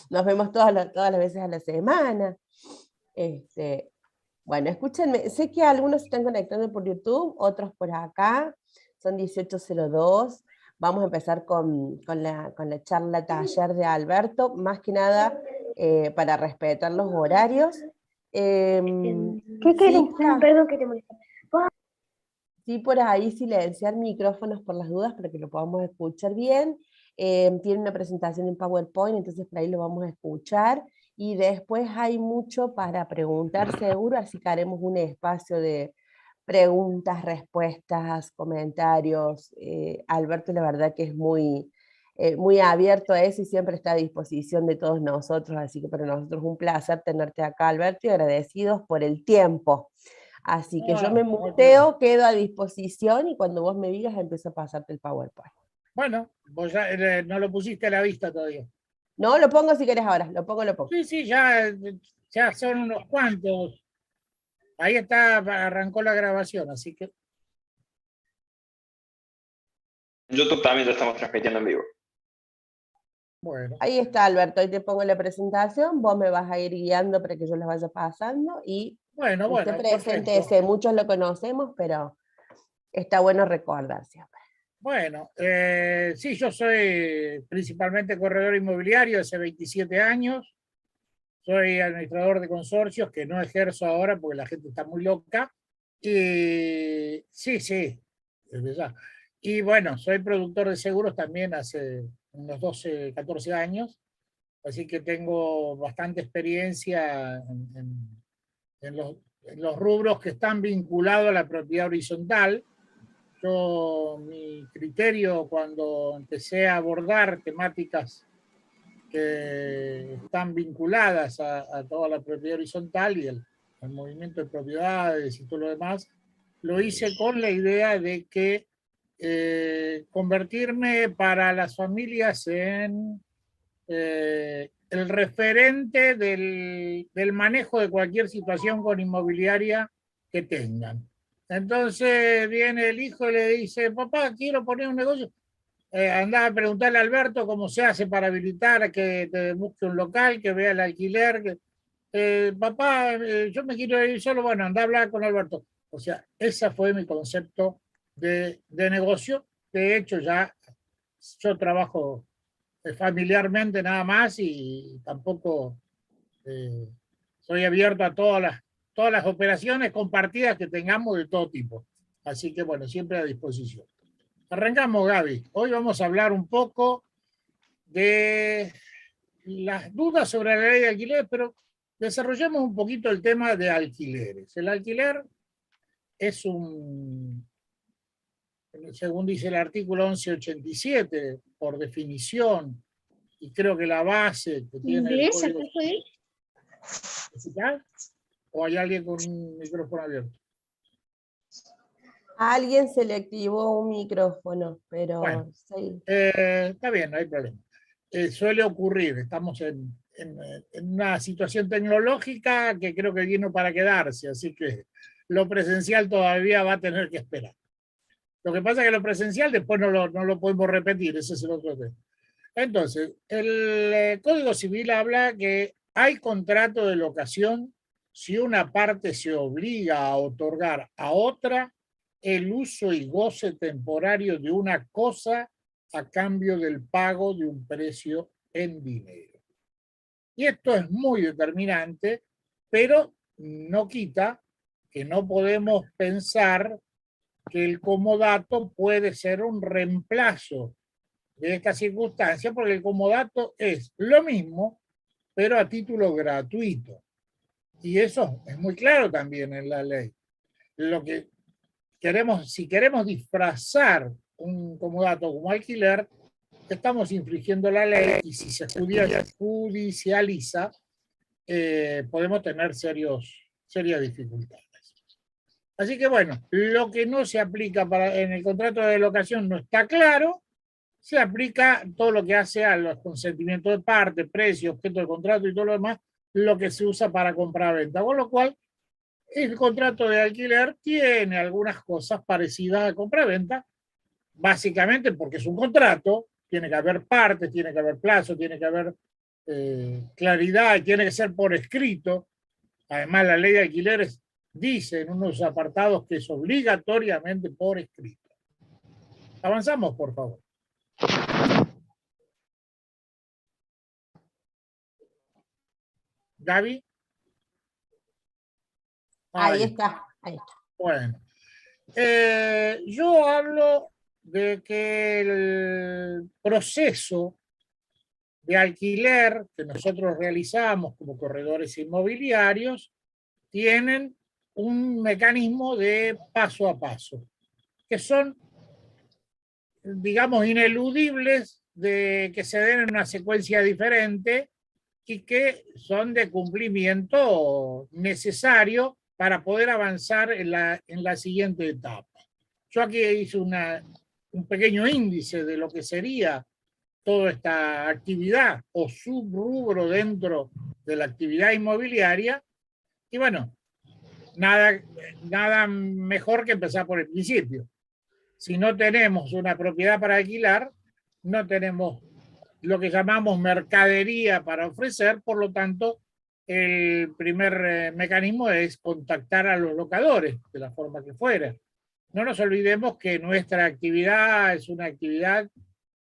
Nos vemos todas las veces a la semana. Este, bueno, escúchenme, sé que algunos se están conectando por YouTube, otros por acá, son 18:02. Vamos a empezar con la charla taller de Alberto, más que nada para respetar los horarios. ¿Qué querés? Sí, Perdón que te moleste. sí, por ahí silenciar micrófonos por las dudas para que lo podamos escuchar bien. Tiene una presentación en PowerPoint, entonces por ahí lo vamos a escuchar. Y después hay mucho para preguntar seguro, así que haremos un espacio de preguntas, respuestas, comentarios. Alberto, la verdad que es muy abierto a eso y siempre está a disposición de todos nosotros, así que para nosotros es un placer tenerte acá, Alberto, y agradecidos por el tiempo. Así que yo me Muy bien. muteo, quedo a disposición y cuando vos me digas empiezo a pasarte el PowerPoint. Bueno, vos ya no lo pusiste a la vista todavía. No, lo pongo si querés ahora, lo pongo. Sí, sí, ya son unos cuantos. Ahí está, arrancó la grabación, así que. YouTube también lo estamos transmitiendo en vivo. Bueno. Ahí está, Alberto, ahí te pongo la presentación, vos me vas a ir guiando para que yo les vaya pasando y Bueno, usted presente perfecto. ese, muchos lo conocemos, pero está bueno recordar siempre. Bueno, sí, yo soy principalmente corredor inmobiliario hace 27 años. Soy administrador de consorcios que no ejerzo ahora porque la gente está muy loca. Y sí, desde ya. Y bueno, soy productor de seguros también hace unos 12, 14 años. Así que tengo bastante experiencia en los rubros que están vinculados a la propiedad horizontal. Mi criterio cuando empecé a abordar temáticas que están vinculadas a toda la propiedad horizontal y el movimiento de propiedades y todo lo demás, lo hice con la idea de que convertirme para las familias en el referente del manejo de cualquier situación con inmobiliaria que tengan. Entonces viene el hijo y le dice, papá, quiero poner un negocio. Andaba a preguntarle a Alberto cómo se hace para habilitar a que te busque un local, que vea el alquiler. Papá, yo me quiero ir solo. Bueno, anda a hablar con Alberto. O sea, ese fue mi concepto de negocio. De hecho, ya yo trabajo familiarmente nada más y tampoco soy abierto a todas las operaciones compartidas que tengamos de todo tipo. Así que bueno, siempre a disposición. Arrancamos, Gaby. Hoy vamos a hablar un poco de las dudas sobre la ley de alquiler, pero desarrollemos un poquito el tema de alquileres. El alquiler es según dice el artículo 1187, por definición, y creo que la base que tiene el código... ¿O hay alguien con un micrófono abierto? A alguien se le activó un micrófono, pero bueno, sí. Está bien, no hay problema. Suele ocurrir, estamos en una situación tecnológica que creo que vino para quedarse, así que lo presencial todavía va a tener que esperar. Lo que pasa es que lo presencial después no lo podemos repetir, ese es el otro tema. Entonces, el Código Civil habla que hay contrato de locación si una parte se obliga a otorgar a otra el uso y goce temporario de una cosa a cambio del pago de un precio en dinero. Y esto es muy determinante, pero no quita que no podemos pensar que el comodato puede ser un reemplazo de esta circunstancia, porque el comodato es lo mismo, pero a título gratuito. Y eso es muy claro también en la ley. Lo que queremos, si queremos disfrazar un comodato como alquiler, estamos infringiendo la ley y si se judicializa, podemos tener serias dificultades. Así que bueno, lo que no se aplica en el contrato de locación no está claro, se aplica todo lo que hace a los consentimientos de parte, precio, objeto del contrato y todo lo demás, lo que se usa para compra-venta. Con lo cual, el contrato de alquiler tiene algunas cosas parecidas a compra-venta, básicamente porque es un contrato, tiene que haber partes, tiene que haber plazo, tiene que haber claridad, tiene que ser por escrito. Además, la ley de alquileres dice en unos apartados que es obligatoriamente por escrito. Avanzamos, por favor. Gaby. Ahí está, ahí está. Bueno, yo hablo de que el proceso de alquiler que nosotros realizamos como corredores inmobiliarios tienen un mecanismo de paso a paso, que son, digamos, ineludibles de que se den en una secuencia diferente y que son de cumplimiento necesario para poder avanzar en la siguiente etapa. Yo aquí hice un pequeño índice de lo que sería toda esta actividad o subrubro dentro de la actividad inmobiliaria. Y bueno, nada mejor que empezar por el principio. Si no tenemos una propiedad para alquilar, no tenemos lo que llamamos mercadería para ofrecer, por lo tanto, el primer mecanismo es contactar a los locadores, de la forma que fuera. No nos olvidemos que nuestra actividad es una actividad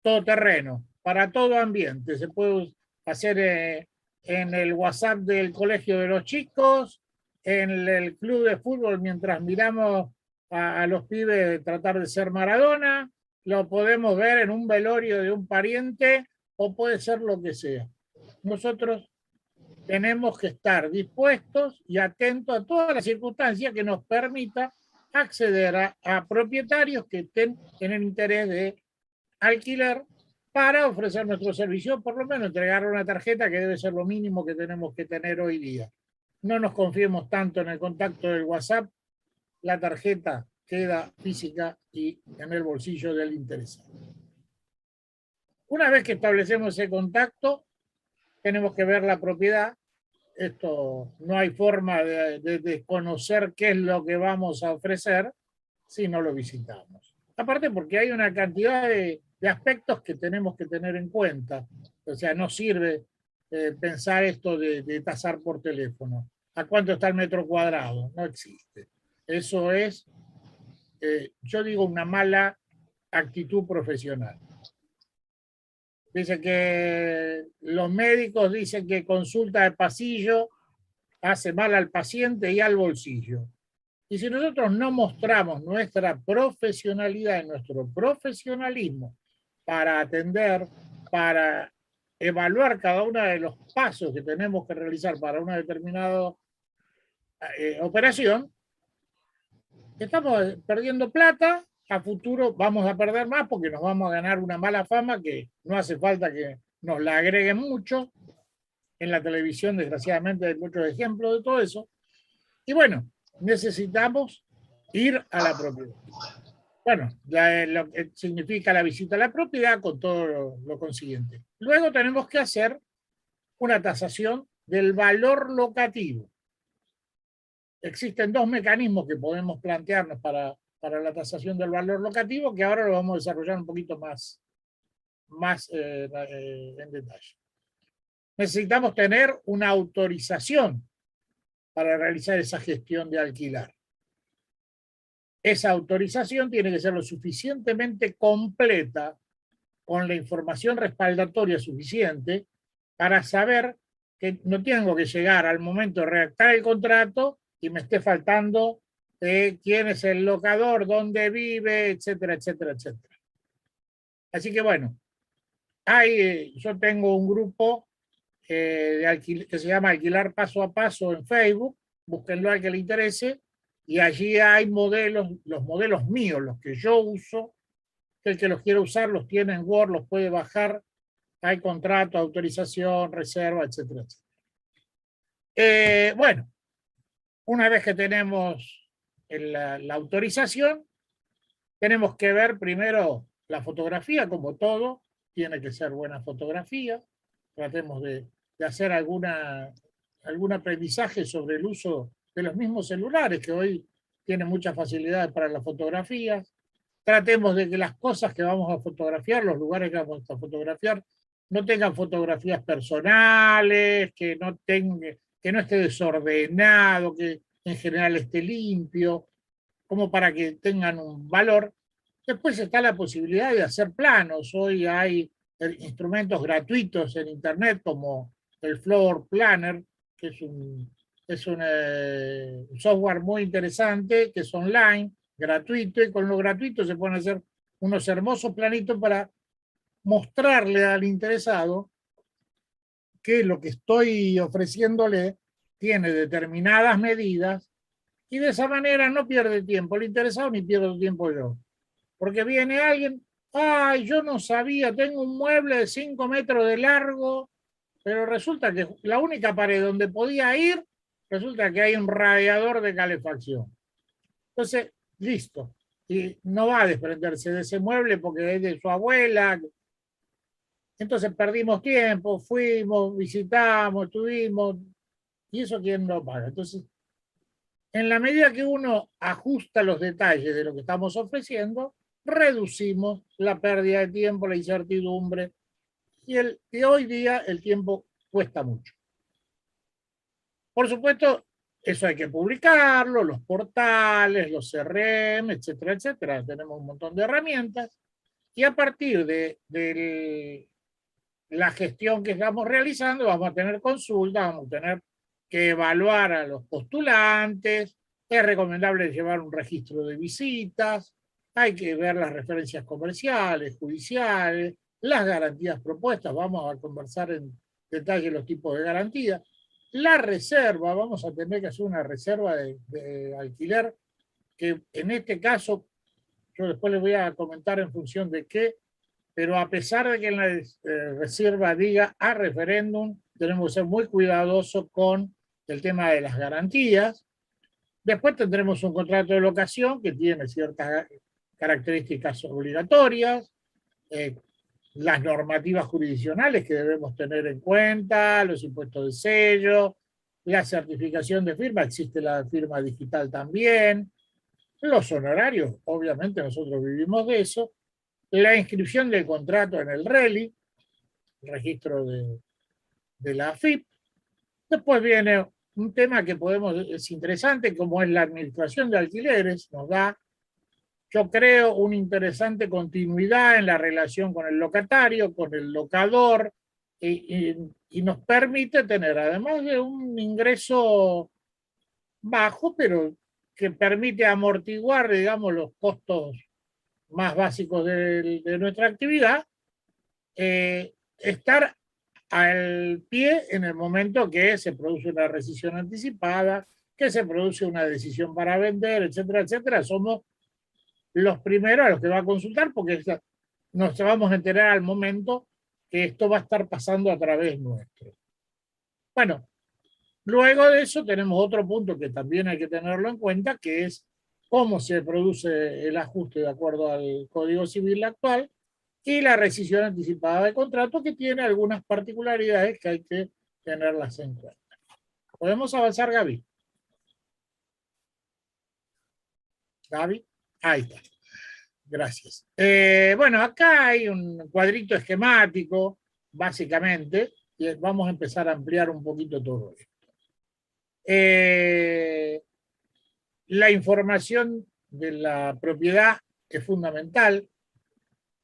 todoterreno, para todo ambiente. Se puede hacer en el WhatsApp del colegio de los chicos, en el club de fútbol mientras miramos a los pibes tratar de ser Maradona, lo podemos ver en un velorio de un pariente o puede ser lo que sea. Nosotros tenemos que estar dispuestos y atentos a todas las circunstancias que nos permita acceder a propietarios que tienen interés de alquiler para ofrecer nuestro servicio, por lo menos entregar una tarjeta que debe ser lo mínimo que tenemos que tener hoy día. No nos confiemos tanto en el contacto del WhatsApp, la tarjeta queda física y en el bolsillo del interesado. Una vez que establecemos ese contacto, tenemos que ver la propiedad. Esto no hay forma de desconocer qué es lo que vamos a ofrecer si no lo visitamos. Aparte porque hay una cantidad de aspectos que tenemos que tener en cuenta. O sea, no sirve pensar esto de tasar por teléfono. ¿A cuánto está el metro cuadrado? No existe. Eso es, yo digo, una mala actitud profesional. Dice que los médicos dicen que consulta de pasillo hace mal al paciente y al bolsillo. Y si nosotros no mostramos nuestra profesionalidad y nuestro profesionalismo para atender, para evaluar cada uno de los pasos que tenemos que realizar para una determinada operación, estamos perdiendo plata. A futuro vamos a perder más porque nos vamos a ganar una mala fama que no hace falta que nos la agreguen mucho. En la televisión, desgraciadamente, hay muchos ejemplos de todo eso. Y bueno, necesitamos ir a la propiedad. Bueno, lo que significa la visita a la propiedad con todo lo consiguiente. Luego tenemos que hacer una tasación del valor locativo. Existen dos mecanismos que podemos plantearnos para la tasación del valor locativo, que ahora lo vamos a desarrollar un poquito más en detalle. Necesitamos tener una autorización para realizar esa gestión de alquilar. Esa autorización tiene que ser lo suficientemente completa, con la información respaldatoria suficiente, para saber que no tengo que llegar al momento de redactar el contrato y me esté faltando quién es el locador, dónde vive, etcétera, etcétera, etcétera. Así que bueno, yo tengo un grupo que se llama Alquilar Paso a Paso en Facebook, búsquenlo al que le interese, y allí hay modelos, los modelos míos, los que yo uso, que el que los quiera usar los tiene en Word, los puede bajar, hay contrato, autorización, reserva, etcétera, etcétera. Bueno, una vez que tenemos la autorización, tenemos que ver primero la fotografía, como todo, tiene que ser buena fotografía. Tratemos de hacer algún aprendizaje sobre el uso de los mismos celulares, que hoy tienen muchas facilidades para la fotografía. Tratemos de que las cosas que vamos a fotografiar, los lugares que vamos a fotografiar, no tenga fotografías personales, que no esté desordenado, que en general esté limpio, como para que tengan un valor. Después está la posibilidad de hacer planos. Hoy hay instrumentos gratuitos en Internet como el Floor Planner, que es un software muy interesante, que es online, gratuito, y con lo gratuito se pueden hacer unos hermosos planitos para mostrarle al interesado que lo que estoy ofreciéndole tiene determinadas medidas y de esa manera no pierde tiempo el interesado ni pierdo tiempo yo. Porque viene alguien, ay, yo no sabía, tengo un mueble de 5 metros de largo, pero resulta que la única pared donde podía ir, resulta que hay un radiador de calefacción. Entonces, listo. Y no va a desprenderse de ese mueble porque es de su abuela. Entonces perdimos tiempo, fuimos, visitamos, estuvimos, y eso quién lo paga. Entonces, en la medida que uno ajusta los detalles de lo que estamos ofreciendo, reducimos la pérdida de tiempo, la incertidumbre, y hoy día el tiempo cuesta mucho. Por supuesto, eso hay que publicarlo, los portales, los CRM, etcétera, etcétera. Tenemos un montón de herramientas, y a partir de la gestión que estamos realizando, vamos a tener consultas, vamos a tener que evaluar a los postulantes, es recomendable llevar un registro de visitas, hay que ver las referencias comerciales, judiciales, las garantías propuestas, vamos a conversar en detalle los tipos de garantía, la reserva, vamos a tener que hacer una reserva de alquiler, que en este caso, yo después les voy a comentar en función de qué, pero a pesar de que en la reserva diga a referéndum, tenemos que ser muy cuidadosos con el tema de las garantías. Después tendremos un contrato de locación que tiene ciertas características obligatorias, las normativas jurisdiccionales que debemos tener en cuenta, los impuestos de sello, la certificación de firma, existe la firma digital también, los honorarios, obviamente nosotros vivimos de eso, la inscripción del contrato en el RELI, el registro de la AFIP. Después viene un tema que es interesante, como es la administración de alquileres, nos da, yo creo, una interesante continuidad en la relación con el locatario, con el locador, y nos permite tener, además de un ingreso bajo, pero que permite amortiguar, digamos, los costos más básicos de nuestra actividad, estar al pie en el momento que se produce una rescisión anticipada, que se produce una decisión para vender, etcétera, etcétera. Somos los primeros a los que va a consultar porque nos vamos a enterar al momento que esto va a estar pasando a través nuestro. Bueno, luego de eso tenemos otro punto que también hay que tenerlo en cuenta, que es cómo se produce el ajuste de acuerdo al Código Civil actual y la rescisión anticipada de contrato, que tiene algunas particularidades que hay que tenerlas en cuenta. ¿Podemos avanzar, Gaby? Gaby, ahí está. Gracias. Bueno, acá hay un cuadrito esquemático, básicamente, y vamos a empezar a ampliar un poquito todo esto. La información de la propiedad es fundamental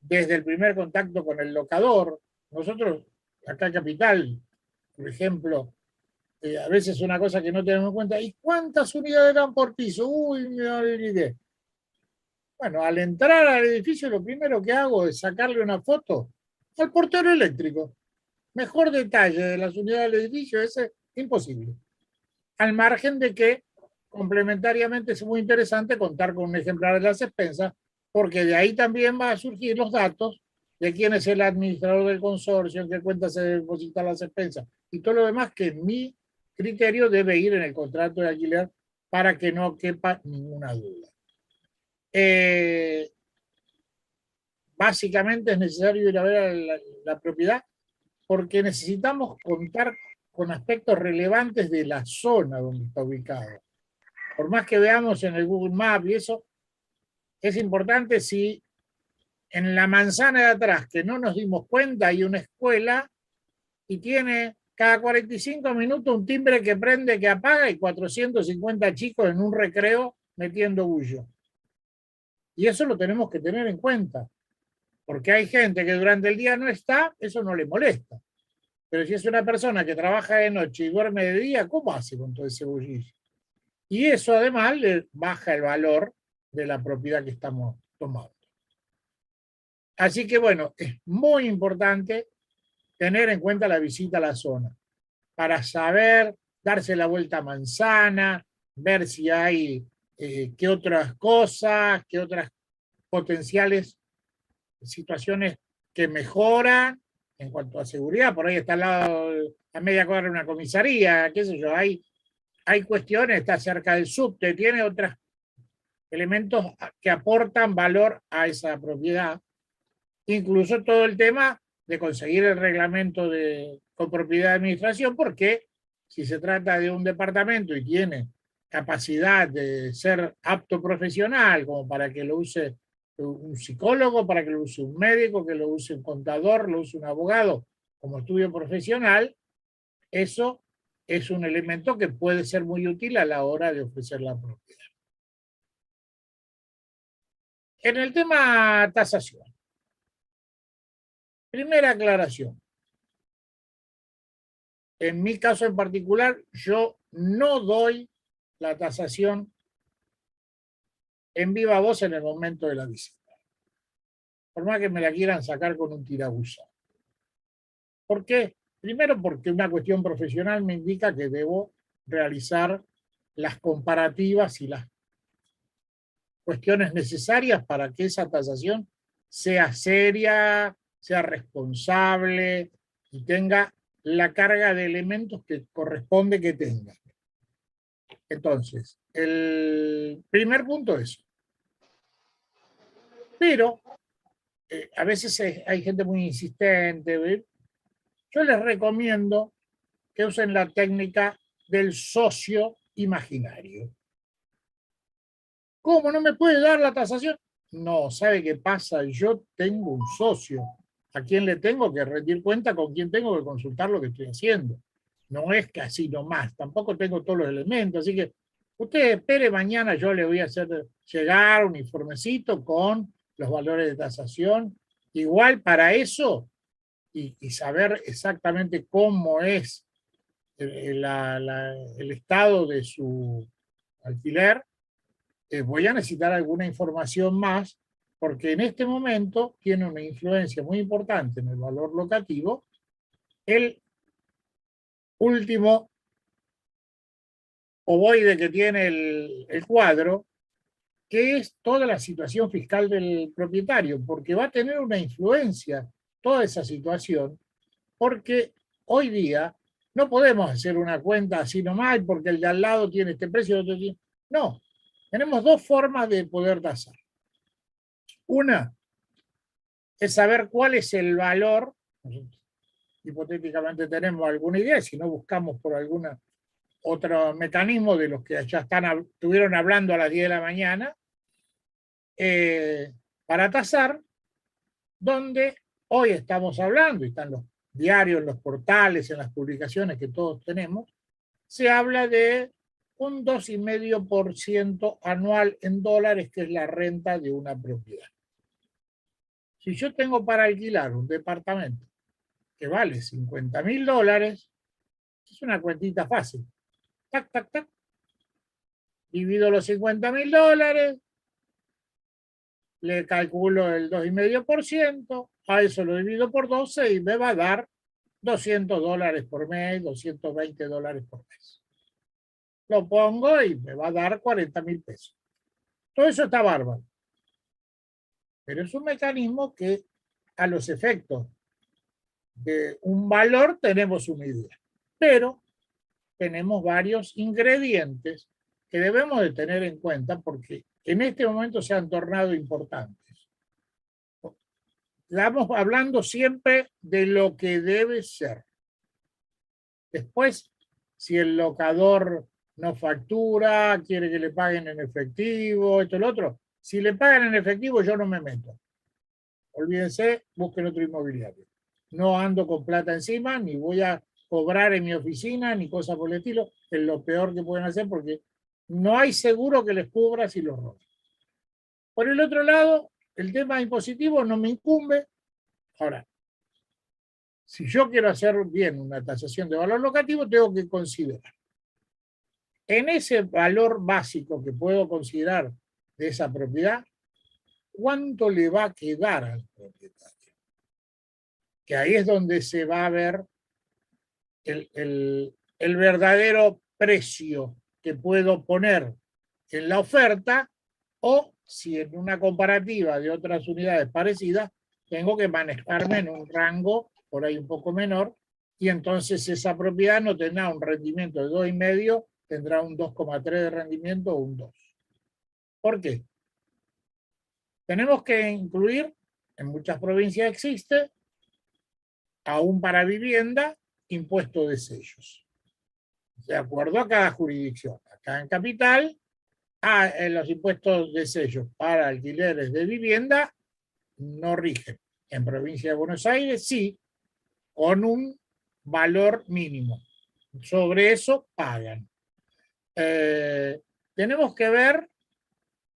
desde el primer contacto con el locador. Nosotros, acá en Capital, por ejemplo, a veces una cosa que no tenemos en cuenta, ¿y cuántas unidades dan por piso? Uy, me olvidé. Bueno, al entrar al edificio, lo primero que hago es sacarle una foto al portero eléctrico. Mejor detalle de las unidades del edificio, ese es imposible. Al margen de que complementariamente es muy interesante contar con un ejemplar de las expensas, porque de ahí también van a surgir los datos de quién es el administrador del consorcio, en qué cuenta se depositan las expensas y todo lo demás que en mi criterio debe ir en el contrato de alquiler para que no quepa ninguna duda. Básicamente es necesario ir a ver la propiedad porque necesitamos contar con aspectos relevantes de la zona donde está ubicado. Por más que veamos en el Google Maps y eso, es importante si en la manzana de atrás, que no nos dimos cuenta, hay una escuela y tiene cada 45 minutos un timbre que prende, que apaga, y 450 chicos en un recreo metiendo bullo. Y eso lo tenemos que tener en cuenta, porque hay gente que durante el día no está, eso no le molesta. Pero si es una persona que trabaja de noche y duerme de día, ¿cómo hace con todo ese bullicio? Y eso además le baja el valor de la propiedad que estamos tomando. Así que bueno, es muy importante tener en cuenta la visita a la zona para saber, darse la vuelta a manzana, ver si hay qué otras cosas, qué otras potenciales situaciones que mejoran en cuanto a seguridad. Por ahí está al lado, a media cuadra una comisaría, qué sé yo, hay cuestiones, está cerca del subte, tiene otros elementos que aportan valor a esa propiedad. Incluso todo el tema de conseguir el reglamento con propiedad de administración, porque si se trata de un departamento y tiene capacidad de ser apto profesional, como para que lo use un psicólogo, para que lo use un médico, que lo use un contador, lo use un abogado como estudio profesional, eso es un elemento que puede ser muy útil a la hora de ofrecer la propiedad. En el tema tasación, primera aclaración. En mi caso en particular, yo no doy la tasación en viva voz en el momento de la visita. Por más que me la quieran sacar con un tirabuzón. ¿Por qué? Primero porque una cuestión profesional me indica que debo realizar las comparativas y las cuestiones necesarias para que esa tasación sea seria, sea responsable y tenga la carga de elementos que corresponde que tenga. Entonces, el primer punto es eso. Pero a veces hay gente muy insistente, ¿ves? Yo les recomiendo que usen la técnica del socio imaginario. ¿Cómo no me puede dar la tasación? No, ¿sabe qué pasa? Yo tengo un socio a quien le tengo que rendir cuenta, con quien tengo que consultar lo que estoy haciendo. No es que así nomás, tampoco tengo todos los elementos, así que usted espere, mañana yo le voy a hacer llegar un informecito con los valores de tasación. Igual para eso y saber exactamente cómo es el estado de su alquiler, voy a necesitar alguna información más, porque en este momento tiene una influencia muy importante en el valor locativo el último ovoide que tiene el cuadro, que es toda la situación fiscal del propietario, porque va a tener una influencia toda esa situación, porque hoy día no podemos hacer una cuenta así nomás, porque el de al lado tiene este precio, el otro tiene... No, tenemos dos formas de poder tasar. Una es saber cuál es el valor, hipotéticamente tenemos alguna idea, si no buscamos por algún otro mecanismo de los que ya estuvieron hablando a las 10 de la mañana, para tasar, donde hoy estamos hablando, y están los diarios, en los portales, en las publicaciones que todos tenemos, se habla de un 2,5% anual en dólares, que es la renta de una propiedad. Si yo tengo para alquilar un departamento que vale $50.000, es una cuentita fácil. Tac, tac, tac. Divido los $50.000, le calculo el 2,5%, a eso lo divido por 12 y me va a dar $200 por mes, $220 por mes. Lo pongo y me va a dar 40.000 pesos. Todo eso está bárbaro. Pero es un mecanismo que a los efectos de un valor tenemos una idea. Pero tenemos varios ingredientes que debemos de tener en cuenta porque en este momento se han tornado importantes. Estamos hablando siempre de lo que debe ser. Después, si el locador no factura, quiere que le paguen en efectivo, esto y lo otro, si le pagan en efectivo yo no me meto. olvídense, busquen otro inmobiliario. No ando con plata encima, ni voy a cobrar en mi oficina, ni cosas por el estilo. Es lo peor que pueden hacer porque no hay seguro que les cubra si los roban. Por el otro lado, el tema impositivo no me incumbe. Ahora, si yo quiero hacer bien una tasación de valor locativo, tengo que considerar en ese valor básico que puedo considerar de esa propiedad, ¿cuánto le va a quedar al propietario? Que ahí es donde se va a ver el verdadero precio que puedo poner en la oferta, o si en una comparativa de otras unidades parecidas, tengo que manejarme en un rango por ahí un poco menor, y entonces esa propiedad no tendrá un rendimiento de 2,5, tendrá un 2,3 de rendimiento o un 2. ¿Por qué? Tenemos que incluir, en muchas provincias existe, aún para vivienda, impuesto de sellos. De acuerdo a cada jurisdicción. Acá en Capital, los impuestos de sellos para alquileres de vivienda no rigen. En provincia de Buenos Aires sí, con un valor mínimo. Sobre eso pagan. Tenemos que ver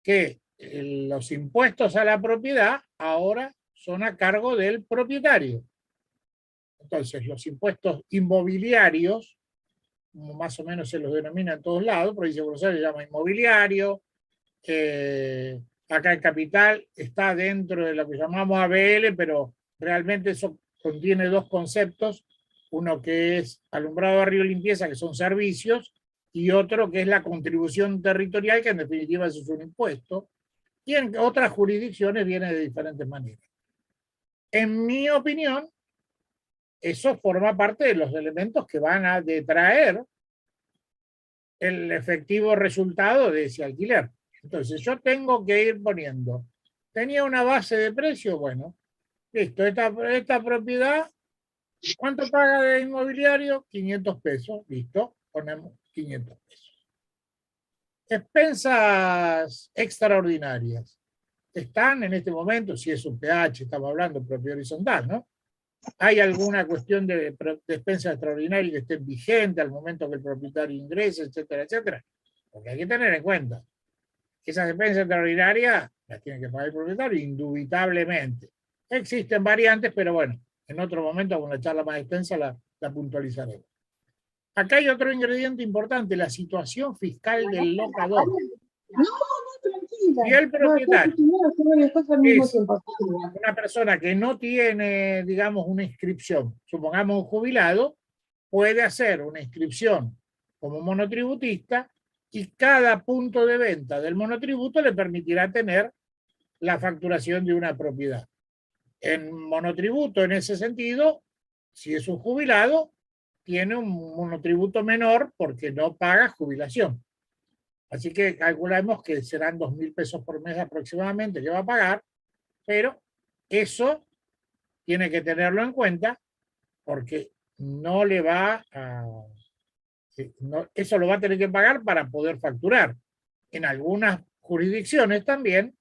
que los impuestos a la propiedad ahora son a cargo del propietario. Entonces, los impuestos inmobiliarios, como más o menos se los denomina en todos lados, provincia de Buenos Aires se llama inmobiliario, acá en Capital está dentro de lo que llamamos ABL, pero realmente eso contiene dos conceptos, uno que es alumbrado, barrio, limpieza, que son servicios, y otro que es la contribución territorial, que en definitiva eso es un impuesto, y en otras jurisdicciones viene de diferentes maneras. En mi opinión, eso forma parte de los elementos que van a detraer el efectivo resultado de ese alquiler. Entonces yo tengo que ir poniendo, tenía una base de precio, bueno, listo, esta propiedad, ¿cuánto paga de inmobiliario? 500 pesos, listo, ponemos 500 pesos. Expensas extraordinarias. Están en este momento, si es un PH, estamos hablando propiedad horizontal, ¿no? ¿Hay alguna cuestión de despensa extraordinaria que esté vigente al momento que el propietario ingrese, etcétera, etcétera? Porque hay que tener en cuenta que esas despensas extraordinarias las tiene que pagar el propietario, indubitablemente. Existen variantes, pero bueno, en otro momento, con una charla más extensa, la puntualizaremos. Acá hay otro ingrediente importante, la situación fiscal del locador. No, tranquila. Y el propietario es Tiempo. una persona que no tiene, digamos, una inscripción, supongamos un jubilado, puede hacer una inscripción como monotributista y cada punto de venta del monotributo le permitirá tener la facturación de una propiedad. En monotributo, en ese sentido, si es un jubilado, tiene un monotributo menor porque no paga jubilación. Así que calculamos que serán 2.000 pesos por mes aproximadamente que va a pagar, pero eso tiene que tenerlo en cuenta porque no le va a... No, eso lo va a tener que pagar para poder facturar. En algunas jurisdicciones también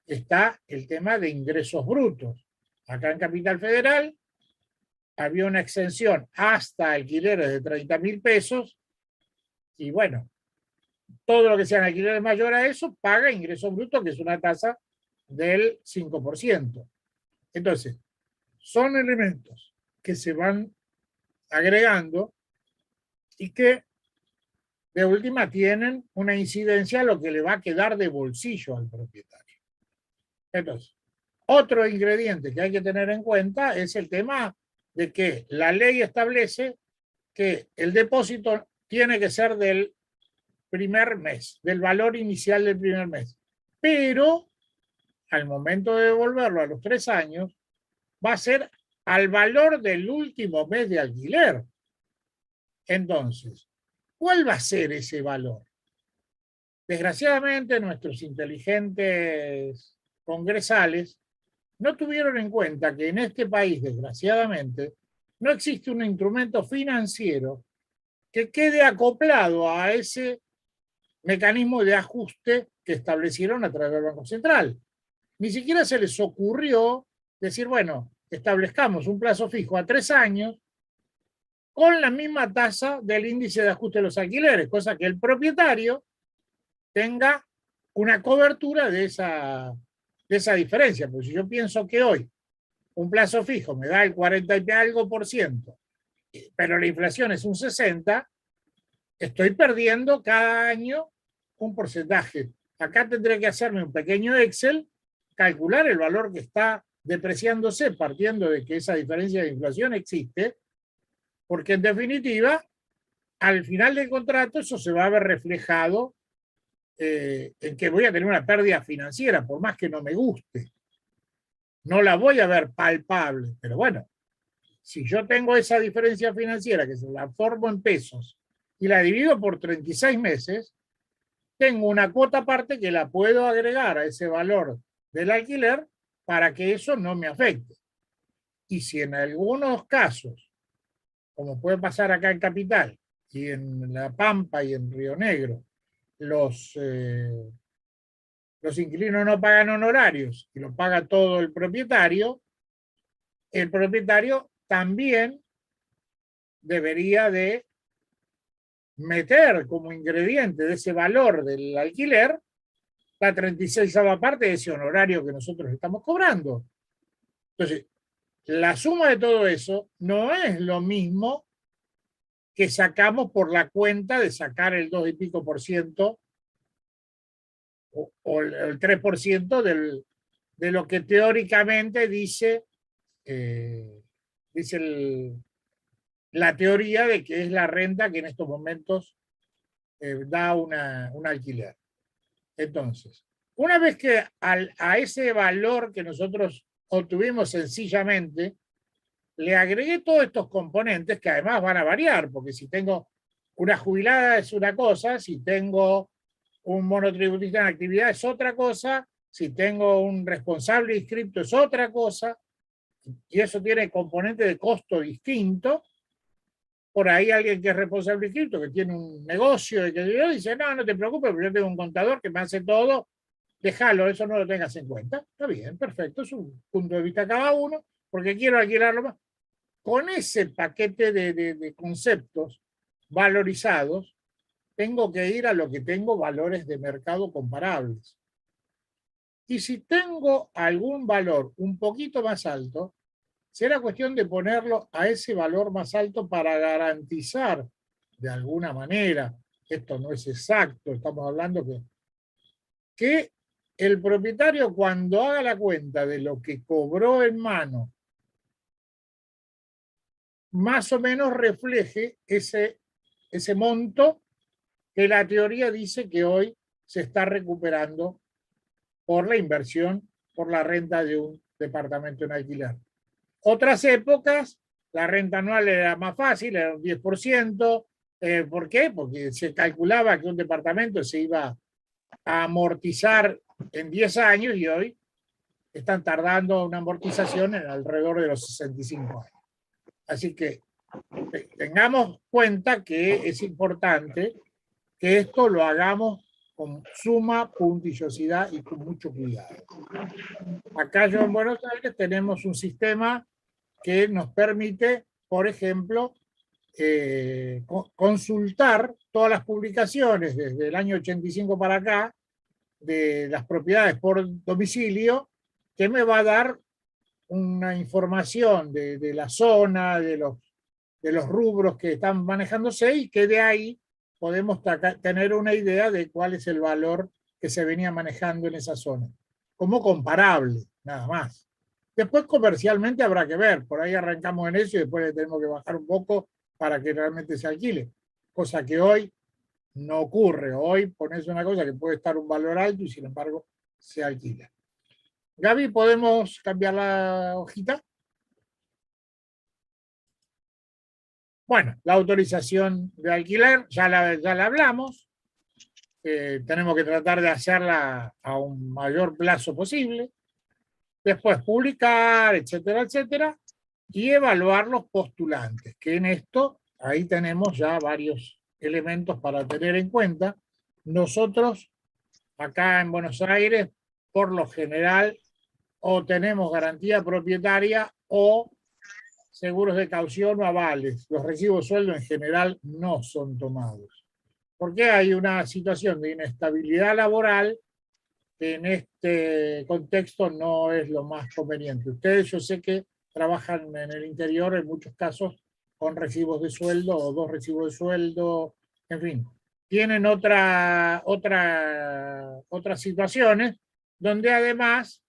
está el tema de ingresos brutos. Acá en Capital Federal había una exención hasta alquileres de 30.000 pesos y bueno, todo lo que sean alquileres mayor a eso paga ingreso bruto, que es una tasa del 5%. Entonces, son elementos que se van agregando y que de última tienen una incidencia a lo que le va a quedar de bolsillo al propietario. Entonces, otro ingrediente que hay que tener en cuenta es el tema de que la ley establece que el depósito tiene que ser del primer mes, del valor inicial del primer mes. Pero al momento de devolverlo a los 3 años, va a ser al valor del último mes de alquiler. Entonces, ¿cuál va a ser ese valor? Desgraciadamente, nuestros inteligentes congresales no tuvieron en cuenta que en este país, desgraciadamente, no existe un instrumento financiero que quede acoplado a ese mecanismo de ajuste que establecieron a través del Banco Central. Ni siquiera se les ocurrió decir, bueno, establezcamos un plazo fijo a 3 años con la misma tasa del índice de ajuste de los alquileres, cosa que el propietario tenga una cobertura de esa diferencia. Porque si yo pienso que hoy un plazo fijo me da el 40 y algo %, pero la inflación es un 60%, estoy perdiendo cada año un porcentaje. Acá tendré que hacerme un pequeño Excel, calcular el valor que está depreciándose partiendo de que esa diferencia de inflación existe, porque en definitiva, al final del contrato eso se va a ver reflejado en que voy a tener una pérdida financiera, por más que no me guste. No la voy a ver palpable, pero bueno, si yo tengo esa diferencia financiera que se la formo en pesos y la divido por 36 meses, tengo una cuota aparte que la puedo agregar a ese valor del alquiler para que eso no me afecte. Y si en algunos casos, como puede pasar acá en Capital y en La Pampa y en Río Negro, los inquilinos no pagan honorarios y lo paga todo el propietario también debería de meter como ingrediente de ese valor del alquiler la 36ª parte de ese honorario que nosotros estamos cobrando. Entonces, la suma de todo eso no es lo mismo que sacamos por la cuenta de sacar el 2 y pico % o el 3% de lo que teóricamente dice la teoría de que es la renta que en estos momentos da un alquiler. Entonces, una vez que a ese valor que nosotros obtuvimos sencillamente, le agregué todos estos componentes que además van a variar, porque si tengo una jubilada es una cosa, si tengo un monotributista en actividad es otra cosa, si tengo un responsable inscripto es otra cosa, y eso tiene componentes de costo distinto. Por ahí alguien que es responsable inscripto, que tiene un negocio, y que dice, no te preocupes, porque yo tengo un contador que me hace todo, déjalo, eso no lo tengas en cuenta. Está bien, perfecto, es un punto de vista cada uno, porque quiero alquilarlo más. Con ese paquete de conceptos valorizados, tengo que ir a lo que tengo valores de mercado comparables. Y si tengo algún valor un poquito más alto, será cuestión de ponerlo a ese valor más alto para garantizar de alguna manera, esto no es exacto, estamos hablando que el propietario cuando haga la cuenta de lo que cobró en mano, más o menos refleje ese monto que la teoría dice que hoy se está recuperando por la inversión, por la renta de un departamento en alquiler. Otras épocas, la renta anual era más fácil, era un 10%. ¿Por qué? Porque se calculaba que un departamento se iba a amortizar en 10 años y hoy están tardando una amortización en alrededor de los 65 años. Así que tengamos cuenta que es importante que esto lo hagamos con suma puntillosidad y con mucho cuidado. Acá yo en Buenos Aires tenemos un sistema que nos permite, por ejemplo, consultar todas las publicaciones desde el año 85 para acá de las propiedades por domicilio, que me va a dar una información de la zona, de los rubros que están manejándose y que de ahí podemos tener una idea de cuál es el valor que se venía manejando en esa zona, como comparable, nada más. Después comercialmente habrá que ver, por ahí arrancamos en eso y después le tenemos que bajar un poco para que realmente se alquile, cosa que hoy no ocurre. Hoy pones una cosa que puede estar un valor alto y sin embargo se alquila. Gaby, ¿podemos cambiar la hojita? Bueno, la autorización de alquiler, ya la hablamos. Tenemos que tratar de hacerla a un mayor plazo posible. Después publicar, etcétera, etcétera. Y evaluar los postulantes, que en esto, ahí tenemos ya varios elementos para tener en cuenta. Nosotros, acá en Buenos Aires, por lo general, o tenemos garantía propietaria o seguros de caución o avales. Los recibos de sueldo en general no son tomados. Porque hay una situación de inestabilidad laboral que en este contexto no es lo más conveniente. Ustedes, yo sé que trabajan en el interior en muchos casos con recibos de sueldo o 2 recibos de sueldo, en fin. Tienen otras situaciones donde además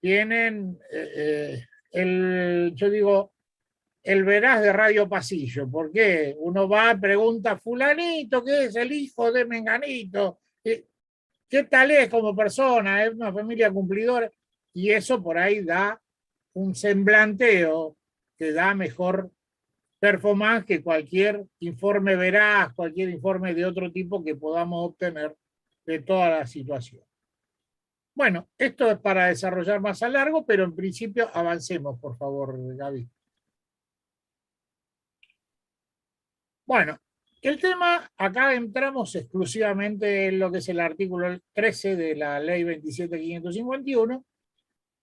tienen, yo digo, el veraz de Radio Pasillo. ¿Por qué? Uno va, pregunta, fulanito, ¿qué es el hijo de Menganito? ¿Qué tal es como persona? ¿Es una familia cumplidora? Y eso por ahí da un semblanteo que da mejor performance que cualquier informe veraz, cualquier informe de otro tipo que podamos obtener de toda la situación. Bueno, esto es para desarrollar más a largo, pero en principio avancemos, por favor, Gaby. Bueno, el tema, acá entramos exclusivamente en lo que es el artículo 13 de la ley 27.551,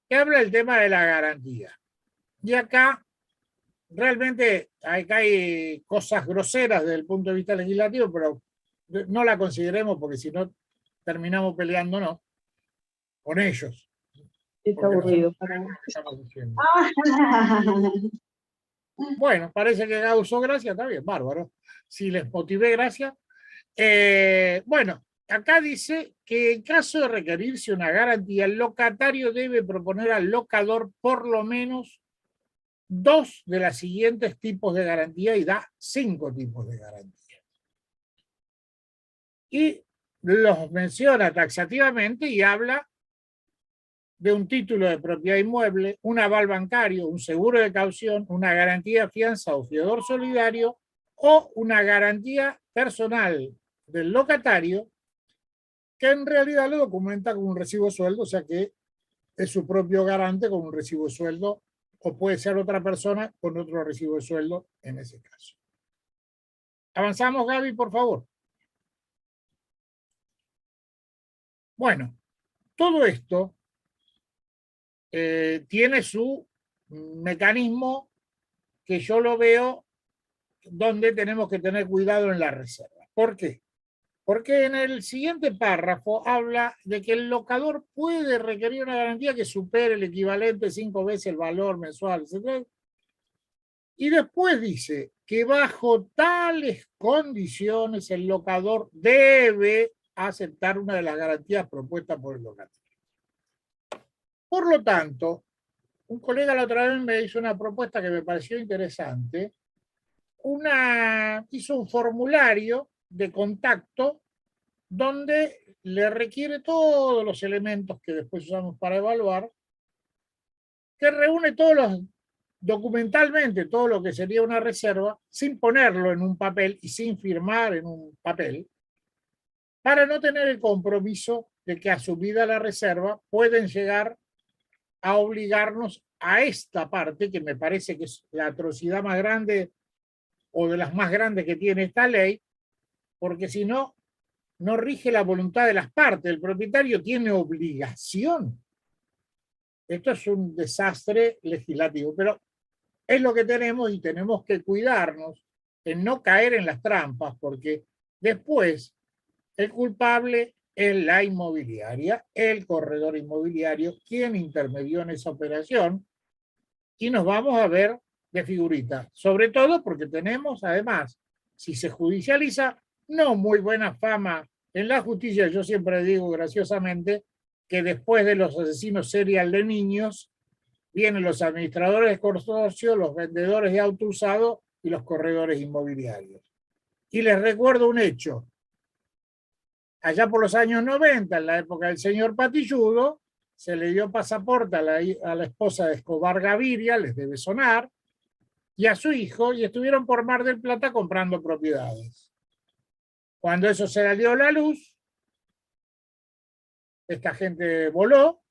que habla del tema de la garantía. Y acá realmente hay cosas groseras desde el punto de vista legislativo, pero no la consideremos porque si no terminamos peleándonos con ellos. Está aburrido. Bueno, parece que causó gracia, está bien, bárbaro. Si les motivé gracia. Bueno, acá dice que en caso de requerirse una garantía, el locatario debe proponer al locador por lo menos 2 de los siguientes tipos de garantía y da 5 tipos de garantía. Y los menciona taxativamente y habla de un título de propiedad inmueble, un aval bancario, un seguro de caución, una garantía de fianza o fiador solidario o una garantía personal del locatario que en realidad lo documenta con un recibo de sueldo, o sea que es su propio garante con un recibo de sueldo o puede ser otra persona con otro recibo de sueldo en ese caso. Avanzamos, Gaby, por favor. Bueno, todo esto tiene su mecanismo que yo lo veo donde tenemos que tener cuidado en la reserva. ¿Por qué? Porque en el siguiente párrafo habla de que el locador puede requerir una garantía que supere el equivalente 5 veces el valor mensual, etc. Y después dice que bajo tales condiciones el locador debe aceptar una de las garantías propuestas por el locatario. Por lo tanto, un colega la otra vez me hizo una propuesta que me pareció interesante. Hizo un formulario de contacto donde le requiere todos los elementos que después usamos para evaluar, que reúne documentalmente todo lo que sería una reserva, sin ponerlo en un papel y sin firmar en un papel, para no tener el compromiso de que asumida la reserva pueden llegar a obligarnos a esta parte, que me parece que es la atrocidad más grande o de las más grandes que tiene esta ley, porque si no, no rige la voluntad de las partes. El propietario tiene obligación. Esto es un desastre legislativo, pero es lo que tenemos y tenemos que cuidarnos en no caer en las trampas, porque después el culpable es la inmobiliaria, el corredor inmobiliario, quien intermedió en esa operación, y nos vamos a ver de figurita, sobre todo porque tenemos, además, si se judicializa, no muy buena fama en la justicia. Yo siempre digo graciosamente que después de los asesinos serial de niños, vienen los administradores de consorcio, los vendedores de auto usado y los corredores inmobiliarios. Y les recuerdo un hecho. Allá por los años 90, en la época del señor Patilludo, se le dio pasaporte a la esposa de Escobar Gaviria, les debe sonar, y a su hijo, y estuvieron por Mar del Plata comprando propiedades. Cuando eso se le dio la luz, esta gente voló,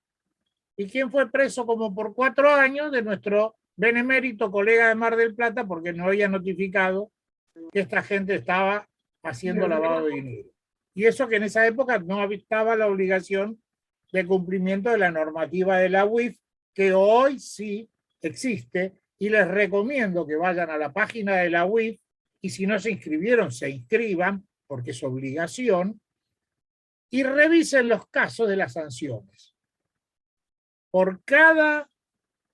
y quien fue preso como por 4 años de nuestro benemérito colega de Mar del Plata, porque no había notificado que esta gente estaba haciendo lavado de dinero. Y eso que en esa época no estaba la obligación de cumplimiento de la normativa de la UIF, que hoy sí existe, y les recomiendo que vayan a la página de la UIF, y si no se inscribieron, se inscriban, porque es obligación, y revisen los casos de las sanciones. Por cada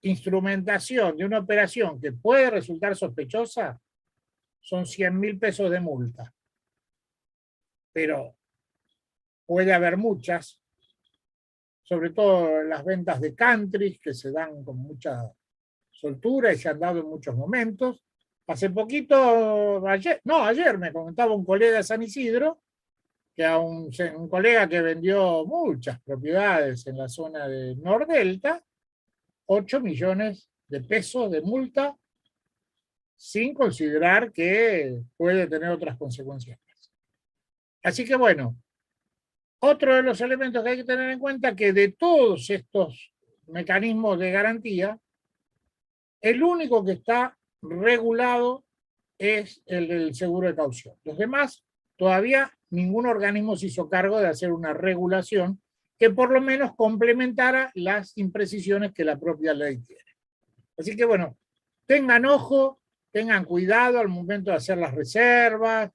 instrumentación de una operación que puede resultar sospechosa, son 100.000 pesos de multa. Pero puede haber muchas, sobre todo las ventas de country, que se dan con mucha soltura y se han dado en muchos momentos. Hace poquito, ayer me comentaba un colega de San Isidro, que a un colega que vendió muchas propiedades en la zona de Nordelta, 8 millones de pesos de multa, sin considerar que puede tener otras consecuencias. Así que bueno, otro de los elementos que hay que tener en cuenta es que de todos estos mecanismos de garantía, el único que está regulado es el del seguro de caución. Los demás, todavía ningún organismo se hizo cargo de hacer una regulación que por lo menos complementara las imprecisiones que la propia ley tiene. Así que bueno, tengan ojo, tengan cuidado al momento de hacer las reservas,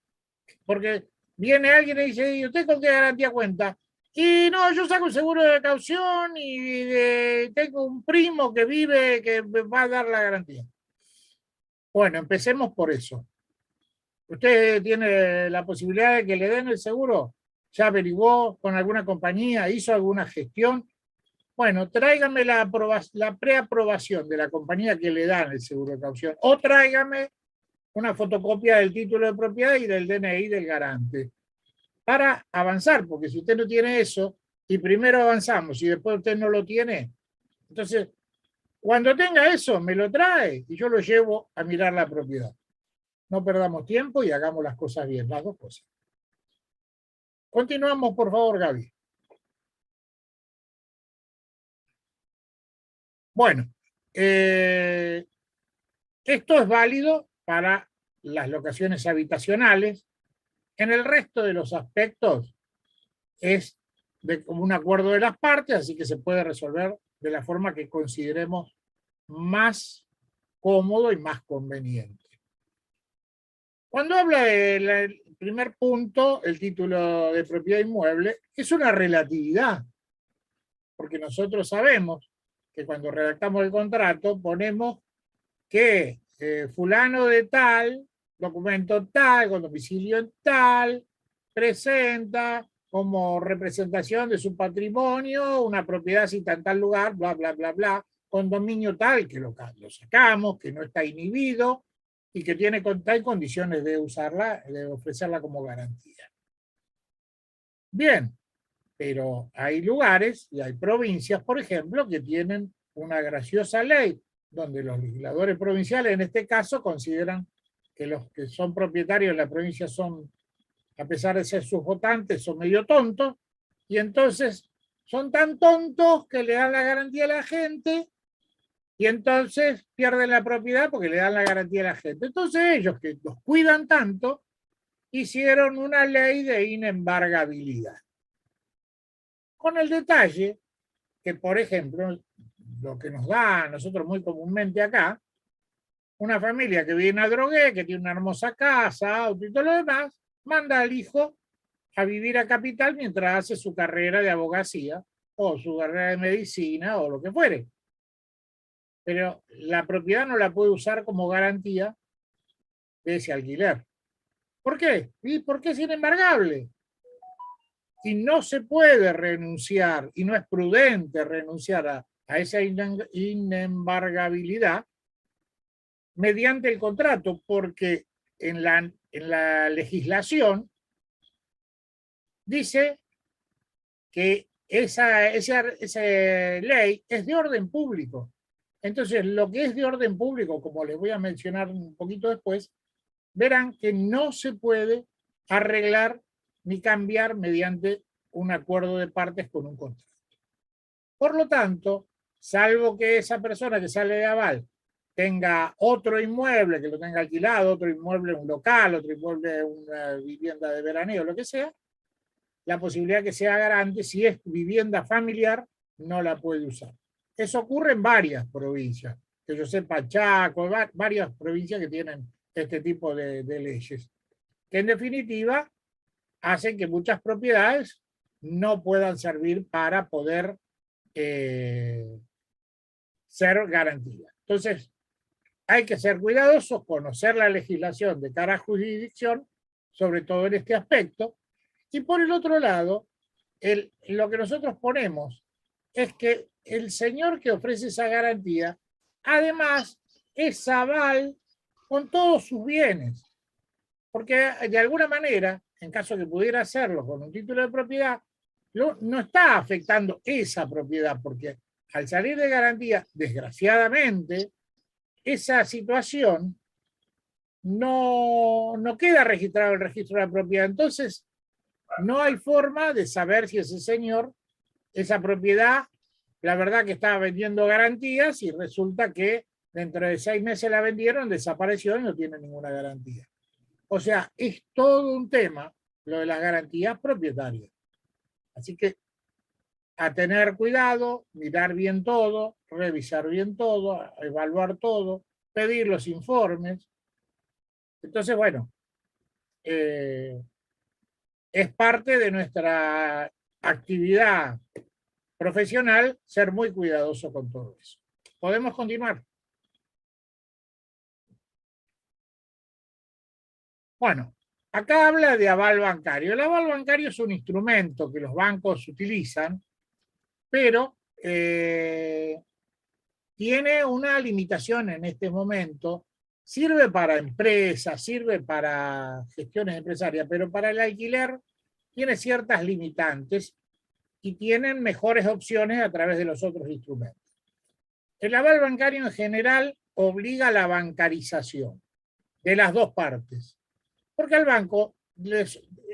porque viene alguien y dice, ¿y usted con qué garantía cuenta? Y no, yo saco un seguro de caución y tengo un primo que vive que me va a dar la garantía. Bueno, empecemos por eso. ¿Usted tiene la posibilidad de que le den el seguro? ¿Ya averiguó con alguna compañía? ¿Hizo alguna gestión? Bueno, tráigame la preaprobación de la compañía que le dan el seguro de caución. O tráigame una fotocopia del título de propiedad y del DNI del garante. Para avanzar, porque si usted no tiene eso, y primero avanzamos y después usted no lo tiene, entonces, cuando tenga eso, me lo trae y yo lo llevo a mirar la propiedad. No perdamos tiempo y hagamos las cosas bien, las dos cosas. Continuamos, por favor, Gaby. Bueno, esto es válido para las locaciones habitacionales. En el resto de los aspectos es como un acuerdo de las partes, así que se puede resolver de la forma que consideremos más cómodo y más conveniente. Cuando habla del primer punto, el título de propiedad inmueble, es una relatividad, porque nosotros sabemos que cuando redactamos el contrato ponemos que fulano de tal, documento tal, con domicilio tal, presenta como representación de su patrimonio una propiedad cita en tal lugar, bla, bla, bla, bla, con dominio tal, que lo sacamos, que no está inhibido y que tiene tal condiciones de usarla, de ofrecerla como garantía. Bien, pero hay lugares y hay provincias, por ejemplo, que tienen una graciosa ley, donde los legisladores provinciales, en este caso, consideran que los que son propietarios de la provincia son, a pesar de ser sus votantes, son medio tontos, y entonces son tan tontos que le dan la garantía a la gente, y entonces pierden la propiedad porque le dan la garantía a la gente. Entonces ellos, que los cuidan tanto, hicieron una ley de inembargabilidad. Con el detalle que, por ejemplo, lo que nos da a nosotros muy comúnmente acá, una familia que vive en Adrogué, que tiene una hermosa casa, auto y todo lo demás, manda al hijo a vivir a Capital mientras hace su carrera de abogacía o su carrera de medicina o lo que fuere. Pero la propiedad no la puede usar como garantía de ese alquiler. ¿Por qué? ¿Y por qué es inembargable? Y no se puede renunciar, y no es prudente renunciar a esa inembargabilidad mediante el contrato, porque en la legislación dice que esa ley es de orden público. Entonces, lo que es de orden público, como les voy a mencionar un poquito después, verán que no se puede arreglar ni cambiar mediante un acuerdo de partes con un contrato. Por lo tanto, salvo que esa persona que sale de aval tenga otro inmueble, que lo tenga alquilado, otro inmueble, un local, otro inmueble, una vivienda de veraneo, lo que sea, la posibilidad que sea garante. Si es vivienda familiar, no la puede usar. Eso ocurre en varias provincias, que yo sepa, Chaco, varias provincias que tienen este tipo de leyes, que en definitiva hacen que muchas propiedades no puedan servir para poder ser garantía. Entonces, hay que ser cuidadosos, conocer la legislación de cada jurisdicción, sobre todo en este aspecto. Y por el otro lado, lo que nosotros ponemos es que el señor que ofrece esa garantía, además, es aval con todos sus bienes. Porque de alguna manera, en caso que pudiera hacerlo con un título de propiedad, no está afectando esa propiedad, porque al salir de garantía, desgraciadamente, esa situación no queda registrado en el registro de la propiedad. Entonces, no hay forma de saber si ese señor, esa propiedad, la verdad que estaba vendiendo garantías y resulta que dentro de 6 meses la vendieron, desapareció y no tiene ninguna garantía. O sea, es todo un tema lo de las garantías propietarias. Así que a tener cuidado, mirar bien todo, revisar bien todo, evaluar todo, pedir los informes. Entonces, bueno, es parte de nuestra actividad profesional ser muy cuidadoso con todo eso. ¿Podemos continuar? Bueno, acá habla de aval bancario. El aval bancario es un instrumento que los bancos utilizan, pero tiene una limitación en este momento. Sirve para empresas, sirve para gestiones empresarias, pero para el alquiler tiene ciertas limitantes y tienen mejores opciones a través de los otros instrumentos. El aval bancario en general obliga a la bancarización de las dos partes, porque al banco,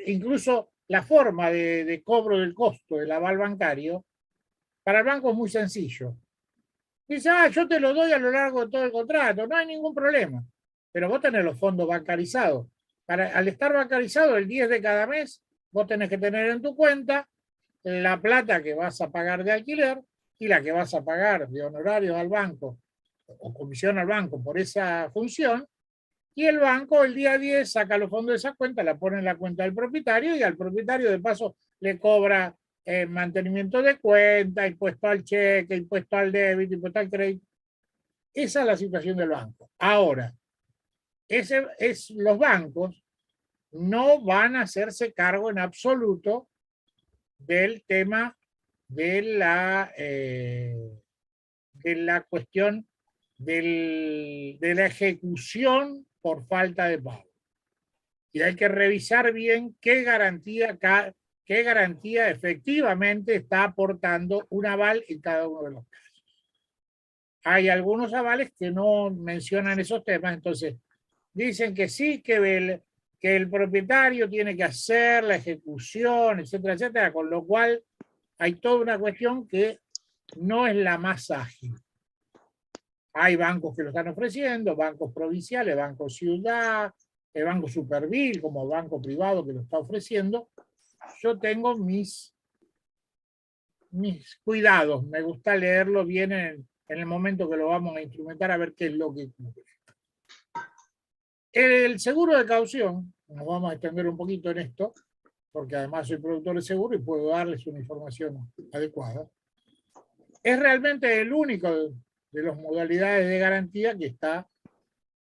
incluso la forma de cobro del costo del aval bancario, para el banco es muy sencillo. Dice, yo te lo doy a lo largo de todo el contrato, no hay ningún problema. Pero vos tenés los fondos bancarizados. Al estar bancarizado, el 10 de cada mes, vos tenés que tener en tu cuenta la plata que vas a pagar de alquiler y la que vas a pagar de honorarios al banco o comisión al banco por esa función. Y el banco el día 10 saca los fondos de esa cuenta, la pone en la cuenta del propietario y al propietario de paso le cobra mantenimiento de cuenta, impuesto al cheque, impuesto al débito, impuesto al crédito. Esa es la situación del banco. Ahora, los bancos no van a hacerse cargo en absoluto del tema de la cuestión de la ejecución por falta de pago. Y hay que revisar bien qué garantía efectivamente está aportando un aval en cada uno de los casos. Hay algunos avales que no mencionan esos temas, entonces dicen que sí, que el propietario tiene que hacer la ejecución, etcétera, etcétera, con lo cual hay toda una cuestión que no es la más ágil. Hay bancos que lo están ofreciendo, bancos provinciales, bancos ciudad, el banco Superville como banco privado que lo está ofreciendo. Yo tengo mis cuidados, me gusta leerlo bien en el momento que lo vamos a instrumentar a ver qué es lo que cubre. El seguro de caución, nos vamos a extender un poquito en esto, porque además soy productor de seguro y puedo darles una información adecuada. Es realmente el único de las modalidades de garantía que está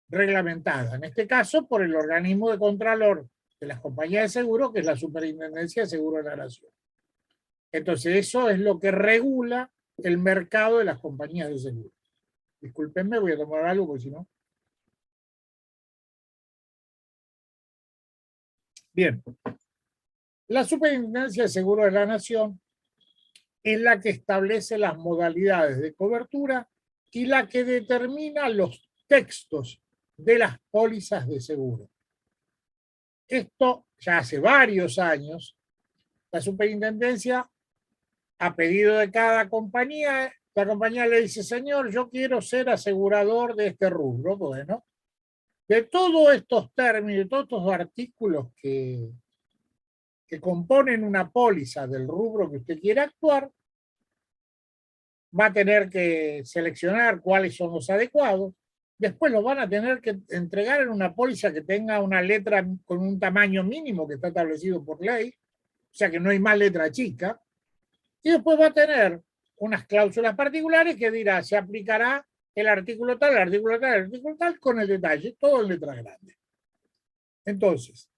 reglamentada, en este caso por el organismo de contralor de las compañías de seguro, que es la Superintendencia de Seguro de la Nación. Entonces eso es lo que regula el mercado de las compañías de seguro. Discúlpenme, voy a tomar algo porque si no... Bien, la Superintendencia de Seguro de la Nación es la que establece las modalidades de cobertura y la que determina los textos de las pólizas de seguro. Esto ya hace varios años, la Superintendencia, a pedido de cada compañía, la compañía le dice, señor, yo quiero ser asegurador de este rubro. Bueno, de todos estos términos, de todos estos artículos que que componen una póliza del rubro que usted quiere actuar, va a tener que seleccionar cuáles son los adecuados, después los van a tener que entregar en una póliza que tenga una letra con un tamaño mínimo que está establecido por ley, o sea que no hay más letra chica, y después va a tener unas cláusulas particulares que dirá, se aplicará el artículo tal, el artículo tal, el artículo tal, con el detalle, todo en letra grande. Entonces,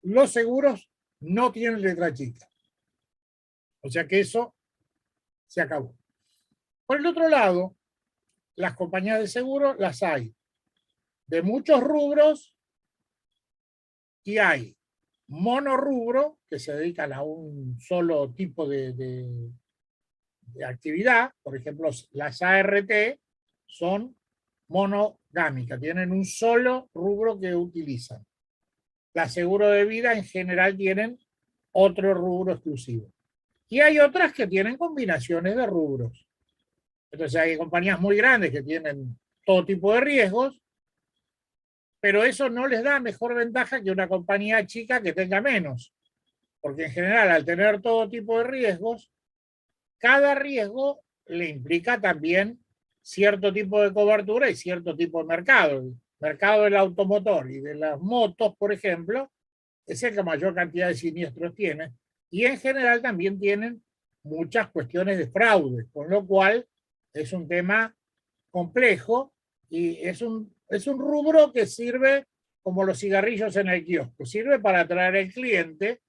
los seguros no tienen letra chica. O sea que eso se acabó. Por el otro lado, las compañías de seguro las hay de muchos rubros y hay monorrubro, que se dedican a un solo tipo de actividad. Por ejemplo, las ART son monogámicas, tienen un solo rubro que utilizan. Las seguros de vida en general tienen otro rubro exclusivo. Y hay otras que tienen combinaciones de rubros. Entonces hay compañías muy grandes que tienen todo tipo de riesgos, pero eso no les da mejor ventaja que una compañía chica que tenga menos. Porque en general, al tener todo tipo de riesgos, cada riesgo le implica también cierto tipo de cobertura y cierto tipo de mercado. El mercado del automotor y de las motos, por ejemplo, es el que mayor cantidad de siniestros tiene. Y en general también tienen muchas cuestiones de fraude, con lo cual es un tema complejo y es un rubro que sirve como los cigarrillos en el kiosco. Sirve para atraer al cliente,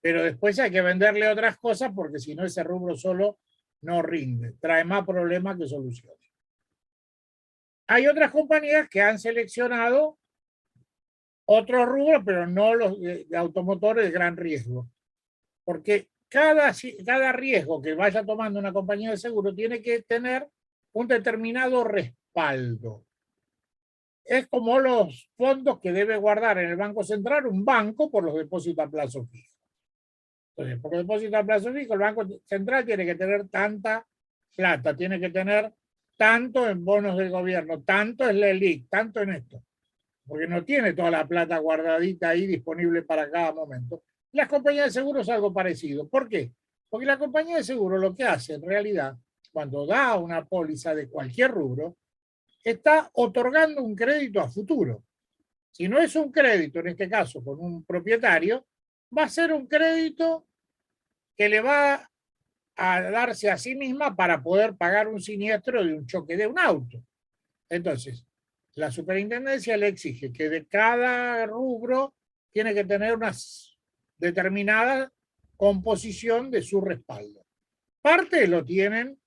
pero después hay que venderle otras cosas porque si no ese rubro solo no rinde, trae más problemas que soluciones. Hay otras compañías que han seleccionado otros rubros, pero no los de automotores de gran riesgo, porque cada riesgo que vaya tomando una compañía de seguro tiene que tener un determinado respaldo. Es como los fondos que debe guardar en el Banco Central un banco por los depósitos a plazo fijo. Entonces, por los depósitos a plazo fijo, el Banco Central tiene que tener tanta plata, tiene que tener tanto en bonos del gobierno, tanto en la LELIQ, tanto en esto, porque no tiene toda la plata guardadita ahí disponible para cada momento. Las compañías de seguros es algo parecido. ¿Por qué? Porque la compañía de seguro lo que hace en realidad, cuando da una póliza de cualquier rubro, está otorgando un crédito a futuro. Si no es un crédito, en este caso con un propietario, va a ser un crédito que le va a darse a sí misma para poder pagar un siniestro de un choque de un auto. Entonces, la superintendencia le exige que de cada rubro tiene que tener una determinada composición de su respaldo. Parte lo tienen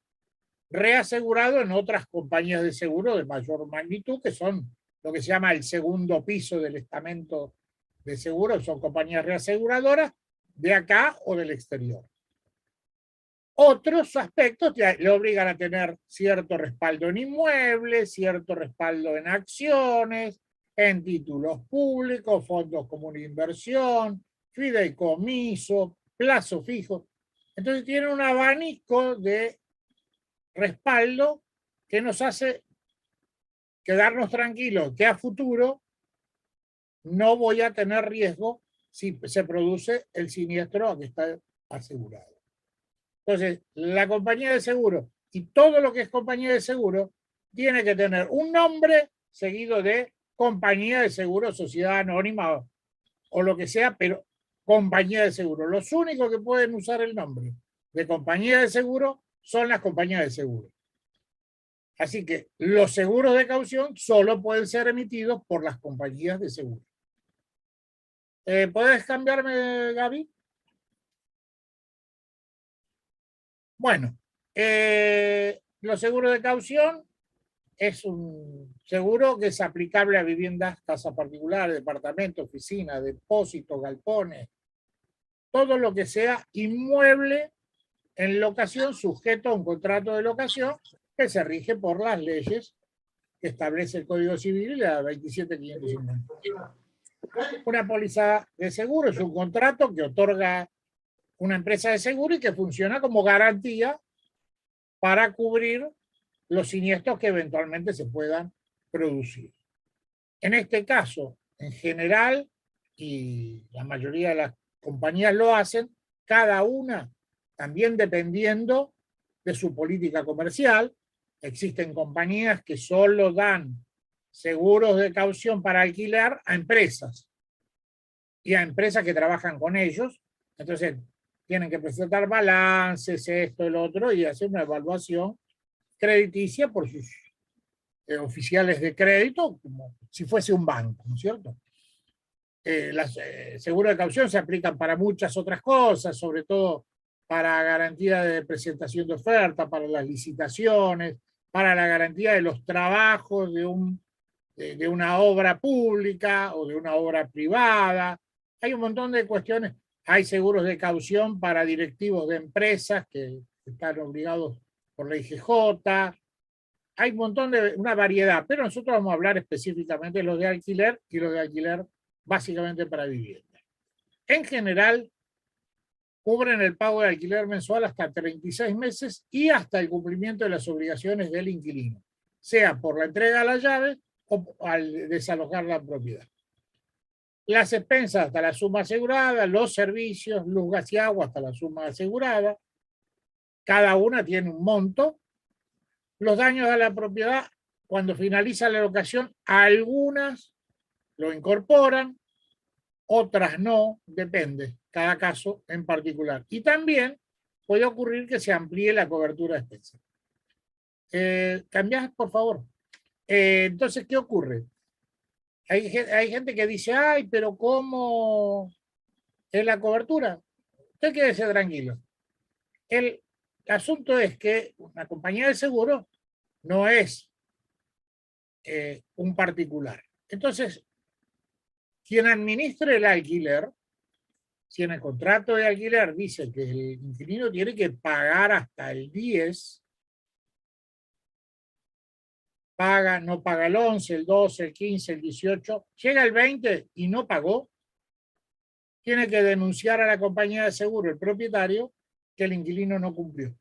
reasegurado en otras compañías de seguro de mayor magnitud, que son lo que se llama el segundo piso del estamento de seguro, son compañías reaseguradoras de acá o del exterior. Otros aspectos le obligan a tener cierto respaldo en inmuebles, cierto respaldo en acciones, en títulos públicos, fondos comunes de inversión, fideicomiso, plazo fijo. Entonces tiene un abanico de respaldo que nos hace quedarnos tranquilos que a futuro no voy a tener riesgo si se produce el siniestro que está asegurado. Entonces, la compañía de seguro y todo lo que es compañía de seguro tiene que tener un nombre seguido de compañía de seguro, sociedad anónima o lo que sea, pero compañía de seguro. Los únicos que pueden usar el nombre de compañía de seguro son las compañías de seguro. Así que los seguros de caución solo pueden ser emitidos por las compañías de seguro. ¿Puedes cambiarme, Gaby? Bueno, los seguros de caución es un seguro que es aplicable a viviendas, casas particulares, departamentos, oficinas, depósitos, galpones, todo lo que sea inmueble en locación sujeto a un contrato de locación que se rige por las leyes que establece el Código Civil y la 27550. Una póliza de seguro es un contrato que otorga una empresa de seguro y que funciona como garantía para cubrir los siniestros que eventualmente se puedan producir. En este caso, en general, y la mayoría de las compañías lo hacen, cada una también dependiendo de su política comercial. Existen compañías que solo dan seguros de caución para alquiler a empresas y a empresas que trabajan con ellos. Entonces, tienen que presentar balances, esto, el otro, y hacer una evaluación crediticia por sus oficiales de crédito, como si fuese un banco, ¿no es cierto? Los seguros de caución se aplican para muchas otras cosas, sobre todo para garantía de presentación de oferta, para las licitaciones, para la garantía de los trabajos de una obra pública o de una obra privada. Hay un montón de cuestiones. Hay seguros de caución para directivos de empresas que están obligados por la IGJ. Hay un montón una variedad, pero nosotros vamos a hablar específicamente de los de alquiler y los de alquiler básicamente para vivienda. En general, cubren el pago de alquiler mensual hasta 36 meses y hasta el cumplimiento de las obligaciones del inquilino, sea por la entrega de la llave o al desalojar la propiedad. Las expensas hasta la suma asegurada, los servicios, luz, gas y agua hasta la suma asegurada, cada una tiene un monto. Los daños a la propiedad, cuando finaliza la locación, algunas lo incorporan, otras no, depende, cada caso en particular. Y también puede ocurrir que se amplíe la cobertura de expensas. ¿Cambiás, por favor? Entonces, ¿qué ocurre? Hay gente que dice, ay, pero ¿cómo es la cobertura? Usted quédese tranquilo. El asunto es que una compañía de seguro no es un particular. Entonces, quien administre el alquiler, si en el contrato de alquiler dice que el inquilino tiene que pagar hasta el 10, paga, no paga el 11, el 12, el 15, el 18, llega el 20 y no pagó, tiene que denunciar a la compañía de seguro, el propietario, que el inquilino no cumplió.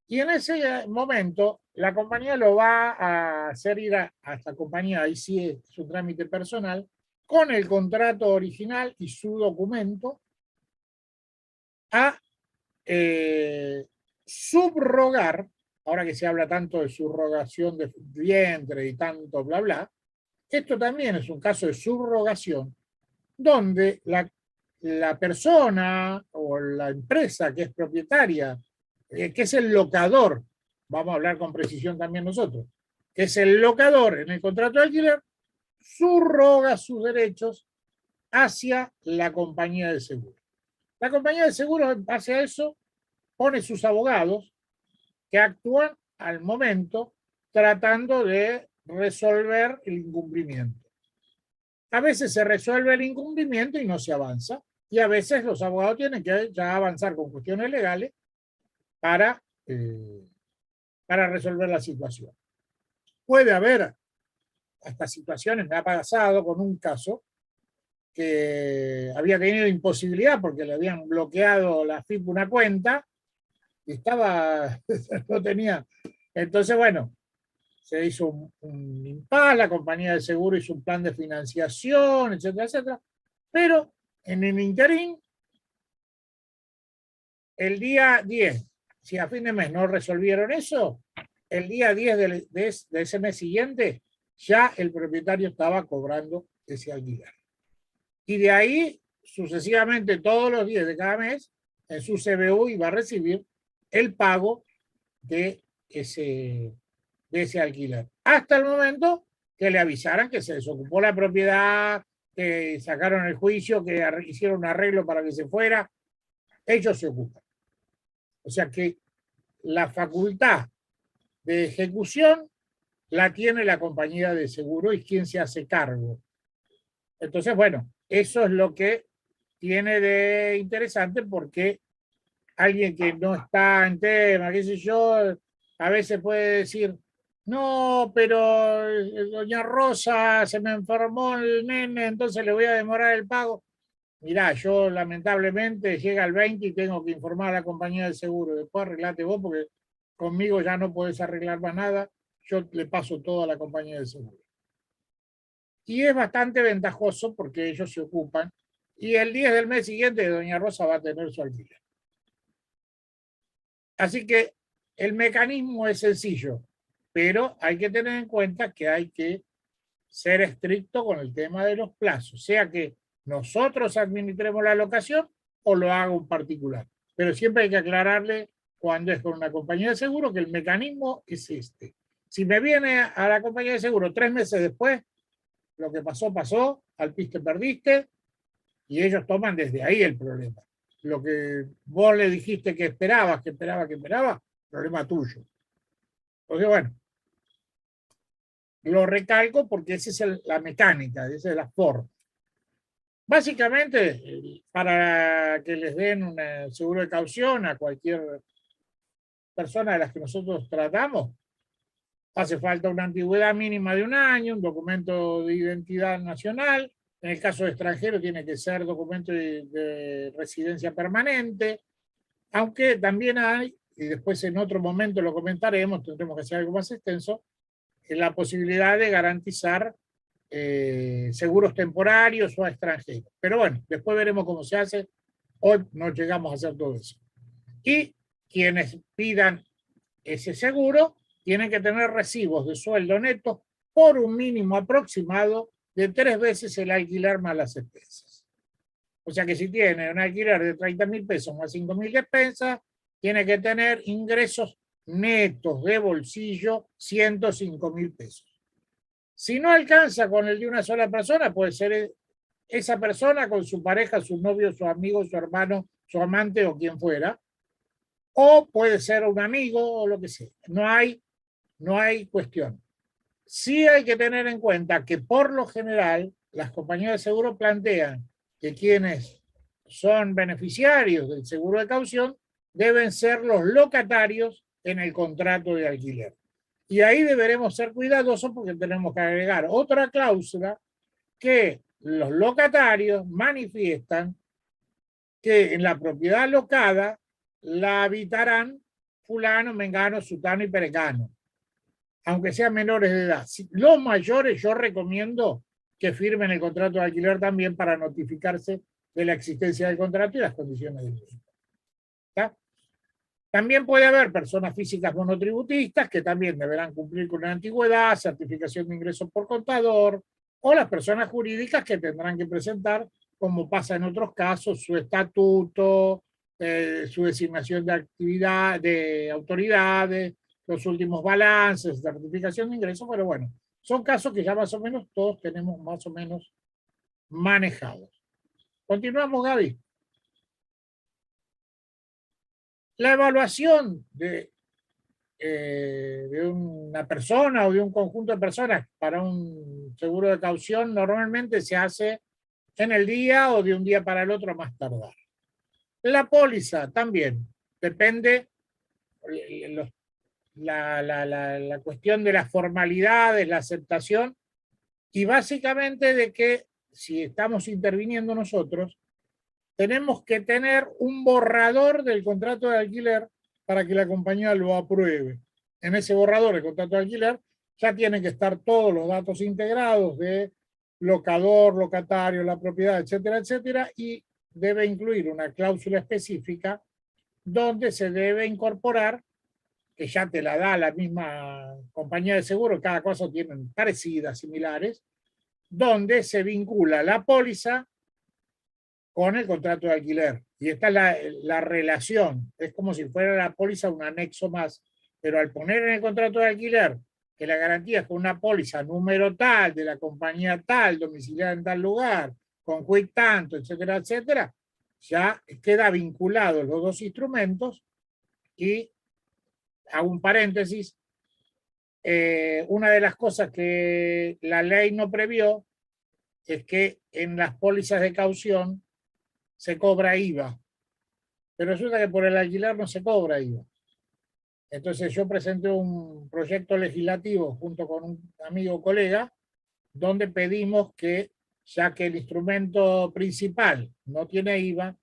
Y en ese momento, la compañía lo va a hacer ir a esta compañía, ahí sí es su trámite personal, con el contrato original y su documento, a subrogar, ahora que se habla tanto de subrogación de vientre y tanto bla bla, esto también es un caso de subrogación, donde la persona o la empresa que es propietaria, que es el locador, vamos a hablar con precisión también nosotros, que es el locador en el contrato de alquiler, subroga sus derechos hacia la compañía de seguro. La compañía de seguro, en base a eso, pone sus abogados que actúan al momento tratando de resolver el incumplimiento. A veces se resuelve el incumplimiento y no se avanza, y a veces los abogados tienen que ya avanzar con cuestiones legales para resolver la situación. Puede haber hasta situaciones, me ha pasado con un caso que había tenido imposibilidad porque le habían bloqueado la FIP una cuenta y no tenía. Entonces, bueno, se hizo un impasse, la compañía de seguro hizo un plan de financiación, etcétera, etcétera. Pero en el interín, el día 10, si a fin de mes no resolvieron eso, el día 10 de ese mes siguiente, ya el propietario estaba cobrando ese alquiler. Y de ahí, sucesivamente, todos los días de cada mes, en su CBU iba a recibir el pago de ese alquiler. Hasta el momento que le avisaran que se desocupó la propiedad, que sacaron el juicio, que hicieron un arreglo para que se fuera. Ellos se ocupan. O sea que la facultad de ejecución la tiene la compañía de seguro y quien se hace cargo. Entonces, bueno, eso es lo que tiene de interesante porque alguien que no está en tema, qué sé yo, a veces puede decir, no, pero doña Rosa se me enfermó el nene, entonces le voy a demorar el pago. Mirá, yo lamentablemente llega el 20 y tengo que informar a la compañía de seguro. Después arreglate vos porque conmigo ya no podés arreglar más nada. Yo le paso todo a la compañía de seguro. Y es bastante ventajoso porque ellos se ocupan y el 10 del mes siguiente doña Rosa va a tener su alquiler. Así que el mecanismo es sencillo, pero hay que tener en cuenta que hay que ser estricto con el tema de los plazos, sea que nosotros administremos la locación o lo haga un particular. Pero siempre hay que aclararle cuando es con una compañía de seguro que el mecanismo es este. Si me viene a la compañía de seguro 3 meses después, lo que pasó, pasó, al piste perdiste, y ellos toman desde ahí el problema. Lo que vos le dijiste que esperabas, problema tuyo. Entonces, bueno, lo recalco porque esa es la mecánica, esa es la forma. Básicamente, para que les den un seguro de caución a cualquier persona de las que nosotros tratamos, hace falta una antigüedad mínima de 1 año, un documento de identidad nacional. En el caso de extranjero tiene que ser documento de residencia permanente, aunque también hay, y después en otro momento lo comentaremos, tendremos que hacer algo más extenso, la posibilidad de garantizar seguros temporarios o a extranjeros. Pero bueno, después veremos cómo se hace. Hoy no llegamos a hacer todo eso. Y quienes pidan ese seguro tienen que tener recibos de sueldo neto por un mínimo aproximado de 3 veces el alquiler más las expensas. O sea que si tiene un alquiler de 30.000 pesos más 5.000 de expensas, tiene que tener ingresos netos de bolsillo 105.000 pesos. Si no alcanza con el de una sola persona, puede ser esa persona con su pareja, su novio, su amigo, su hermano, su amante o quien fuera, o puede ser un amigo o lo que sea. No hay cuestión. Sí hay que tener en cuenta que por lo general las compañías de seguro plantean que quienes son beneficiarios del seguro de caución deben ser los locatarios en el contrato de alquiler. Y ahí deberemos ser cuidadosos porque tenemos que agregar otra cláusula que los locatarios manifiestan que en la propiedad locada la habitarán fulano, mengano, sutano y perengano, aunque sean menores de edad. Los mayores yo recomiendo que firmen el contrato de alquiler también para notificarse de la existencia del contrato y las condiciones del mismo. ¿Está? También puede haber personas físicas monotributistas que también deberán cumplir con una antigüedad, certificación de ingresos por contador, o las personas jurídicas que tendrán que presentar, como pasa en otros casos, su estatuto, su designación de actividad, de autoridades, los últimos balances, certificación de ingresos, pero bueno, son casos que ya más o menos todos tenemos más o menos manejados. Continuamos, Gaby. La evaluación de una persona o de un conjunto de personas para un seguro de caución normalmente se hace en el día o de un día para el otro más tardar. La póliza también depende la cuestión de las formalidades, la aceptación y básicamente de que si estamos interviniendo nosotros, tenemos que tener un borrador del contrato de alquiler para que la compañía lo apruebe. En ese borrador del contrato de alquiler ya tienen que estar todos los datos integrados de locador, locatario, la propiedad, etcétera, etcétera, y debe incluir una cláusula específica donde se debe incorporar, que ya te la da la misma compañía de seguro, cada cosa tienen parecidas, similares, donde se vincula la póliza con el contrato de alquiler. Y esta es la relación. Es como si fuera la póliza un anexo más. Pero al poner en el contrato de alquiler que la garantía es con una póliza número tal, de la compañía tal, domiciliada en tal lugar, con quit tanto, etcétera, etcétera, ya queda vinculado los dos instrumentos. Y hago un paréntesis. Una de las cosas que la ley no previó es que en las pólizas de caución se cobra IVA, pero resulta que por el alquiler no se cobra IVA. Entonces yo presenté un proyecto legislativo junto con un amigo colega, donde pedimos que, ya que el instrumento principal no tiene IVA,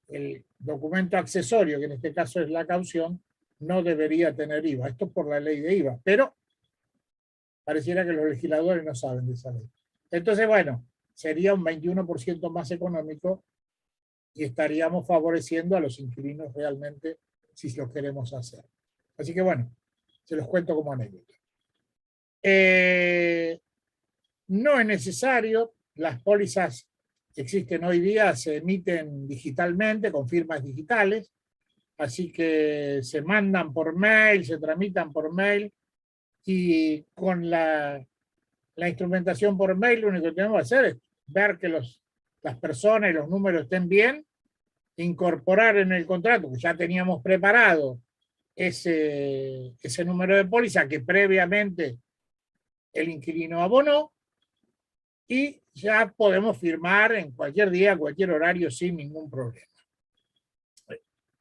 el documento accesorio, que en este caso es la caución, no debería tener IVA. Esto por la ley de IVA, pero pareciera que los legisladores no saben de esa ley. Entonces, bueno, sería un 21% más económico y estaríamos favoreciendo a los inquilinos realmente si lo queremos hacer. Así que bueno, se los cuento como anécdota. No es necesario, las pólizas que existen hoy día se emiten digitalmente, con firmas digitales, así que se mandan por mail, se tramitan por mail, y con la instrumentación por mail lo único que tenemos que hacer es ver que las personas y los números estén bien, incorporar en el contrato, que ya teníamos preparado ese número de póliza que previamente el inquilino abonó, y ya podemos firmar en cualquier día, cualquier horario, sin ningún problema.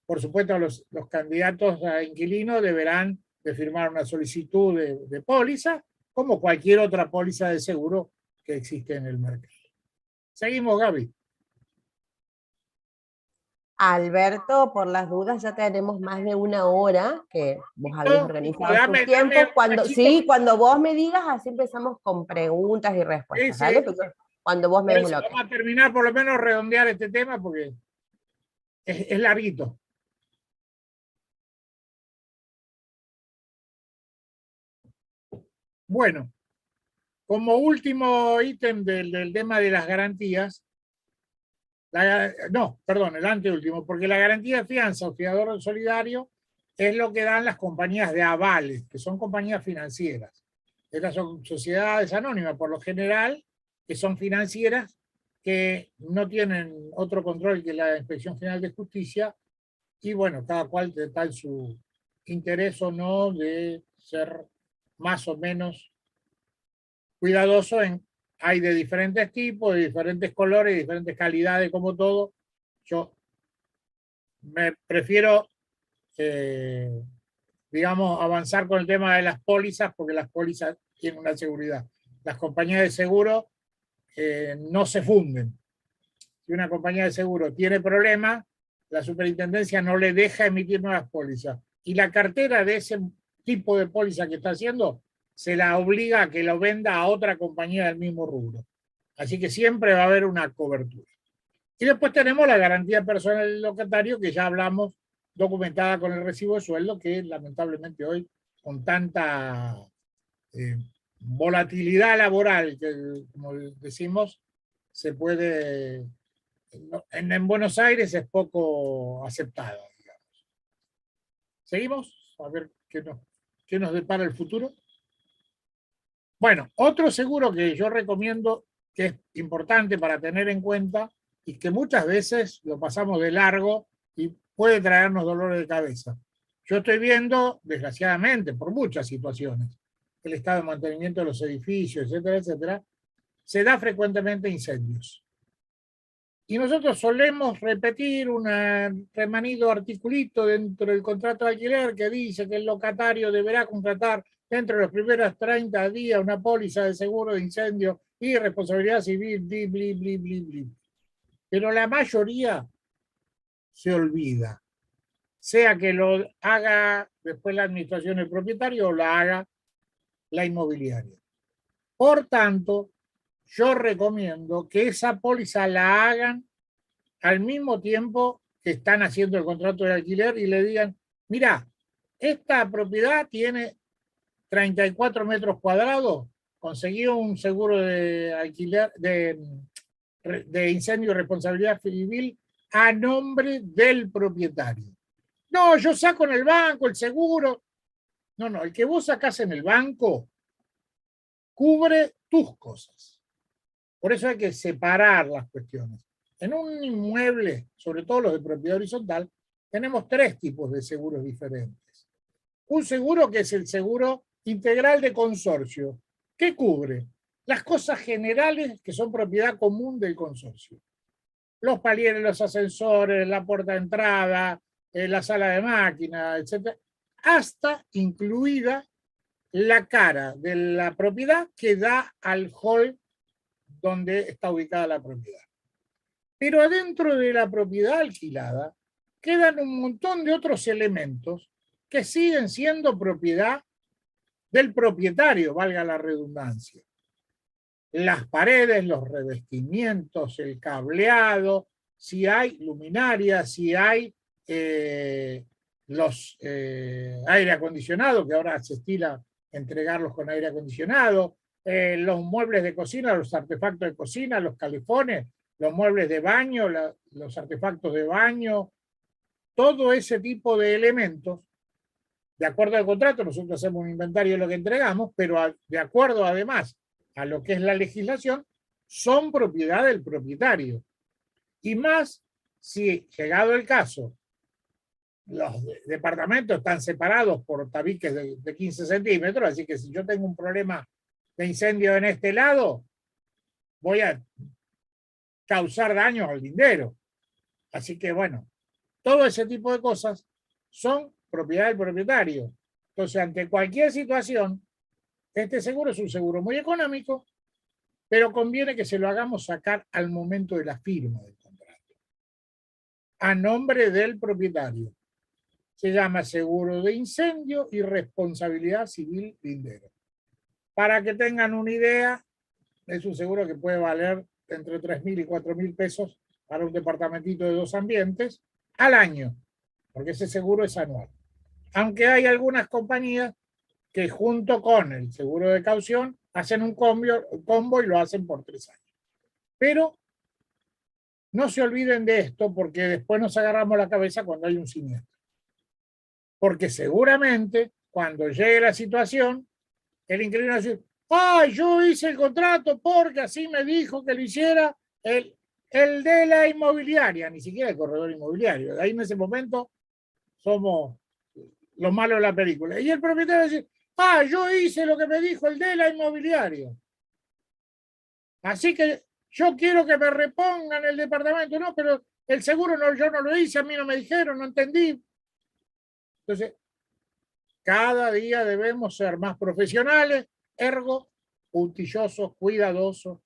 Por supuesto, los candidatos a inquilino deberán de firmar una solicitud de póliza, como cualquier otra póliza de seguro que existe en el mercado. Seguimos, Gaby. Alberto, por las dudas, ya tenemos más de una hora que vos habéis organizado tu tiempo. Cuando vos me digas, así empezamos con preguntas y respuestas, sí, ¿vale? sí. Cuando vos me des lo que. Vamos a terminar, por lo menos, redondear este tema porque es larguito. Bueno, como último ítem del tema de las garantías, el anteúltimo, porque la garantía de fianza o fiador solidario es lo que dan las compañías de avales, que son compañías financieras. Estas son sociedades anónimas, por lo general, que son financieras, que no tienen otro control que la Inspección General de Justicia, y bueno, cada cual de tal su interés o no de ser más o menos cuidadoso. Hay de diferentes tipos, de diferentes colores, de diferentes calidades, como todo. Yo me prefiero, digamos, avanzar con el tema de las pólizas, porque las pólizas tienen una seguridad. Las compañías de seguro no se funden. Si una compañía de seguro tiene problemas, la superintendencia no le deja emitir nuevas pólizas. Y la cartera de ese tipo de póliza que está haciendo se la obliga a que lo venda a otra compañía del mismo rubro. Así que siempre va a haber una cobertura. Y después tenemos la garantía personal del locatario, que ya hablamos, documentada con el recibo de sueldo, que lamentablemente hoy, con tanta volatilidad laboral, que como decimos, se puede... En Buenos Aires es poco aceptada, digamos. ¿Seguimos? A ver qué nos depara el futuro. Bueno, otro seguro que yo recomiendo, que es importante para tener en cuenta y que muchas veces lo pasamos de largo y puede traernos dolores de cabeza. Yo estoy viendo, desgraciadamente, por muchas situaciones, el estado de mantenimiento de los edificios, etcétera, etcétera, se da frecuentemente incendios. Y nosotros solemos repetir un remanido articulito dentro del contrato de alquiler que dice que el locatario deberá contratar dentro de los primeros 30 días una póliza de seguro de incendio y responsabilidad civil, bli, bli, bli, bli, bli. Pero la mayoría se olvida, sea que lo haga después la administración del propietario o la haga la inmobiliaria. Por tanto, yo recomiendo que esa póliza la hagan al mismo tiempo que están haciendo el contrato de alquiler y le digan, mira, esta propiedad tiene 34 metros cuadrados, conseguí un seguro de alquiler de incendio y responsabilidad civil a nombre del propietario. No, yo saco en el banco el seguro. No, el que vos sacás en el banco cubre tus cosas. Por eso hay que separar las cuestiones. En un inmueble, sobre todo los de propiedad horizontal, tenemos 3 tipos de seguros diferentes. Un seguro que es el seguro integral de consorcio, que cubre las cosas generales que son propiedad común del consorcio. Los palieres, los ascensores, la puerta de entrada, la sala de máquinas, etc. Hasta incluida la cara de la propiedad que da al hall donde está ubicada la propiedad. Pero adentro de la propiedad alquilada quedan un montón de otros elementos que siguen siendo propiedad del propietario, valga la redundancia. las paredes, los revestimientos, el cableado, si hay luminarias, si hay los aire acondicionado, que ahora se estila entregarlos con aire acondicionado, los muebles de cocina, los artefactos de cocina, los calefones, los muebles de baño, los artefactos de baño, todo ese tipo de elementos. De acuerdo al contrato, nosotros hacemos un inventario de lo que entregamos, pero de acuerdo además a lo que es la legislación, son propiedad del propietario. Y más si, llegado el caso, los departamentos están separados por tabiques de 15 centímetros, así que si yo tengo un problema de incendio en este lado, voy a causar daños al lindero. Así que bueno, todo ese tipo de cosas son propiedad del propietario. Entonces, ante cualquier situación, este seguro es un seguro muy económico, pero conviene que se lo hagamos sacar al momento de la firma del contrato, a nombre del propietario. Se llama seguro de incendio y responsabilidad civil lindero. Para que tengan una idea, es un seguro que puede valer entre 3.000 y 4.000 pesos para un departamentito de 2 ambientes al año, porque ese seguro es anual. Aunque hay algunas compañías que junto con el seguro de caución hacen un combo y lo hacen por 3 años. Pero no se olviden de esto, porque después nos agarramos la cabeza cuando hay un siniestro. Porque seguramente cuando llegue la situación, el inquilino va a decir: ¡ay, yo hice el contrato porque así me dijo que lo hiciera el de la inmobiliaria, ni siquiera el corredor inmobiliario! Ahí en ese momento somos los malos de la película. Y el propietario va a decir: ¡ah, yo hice lo que me dijo el de la inmobiliaria! Así que yo quiero que me repongan el departamento. No, pero el seguro no, yo no lo hice, a mí no me dijeron, no entendí. Entonces, cada día debemos ser más profesionales, ergo puntillosos, cuidadosos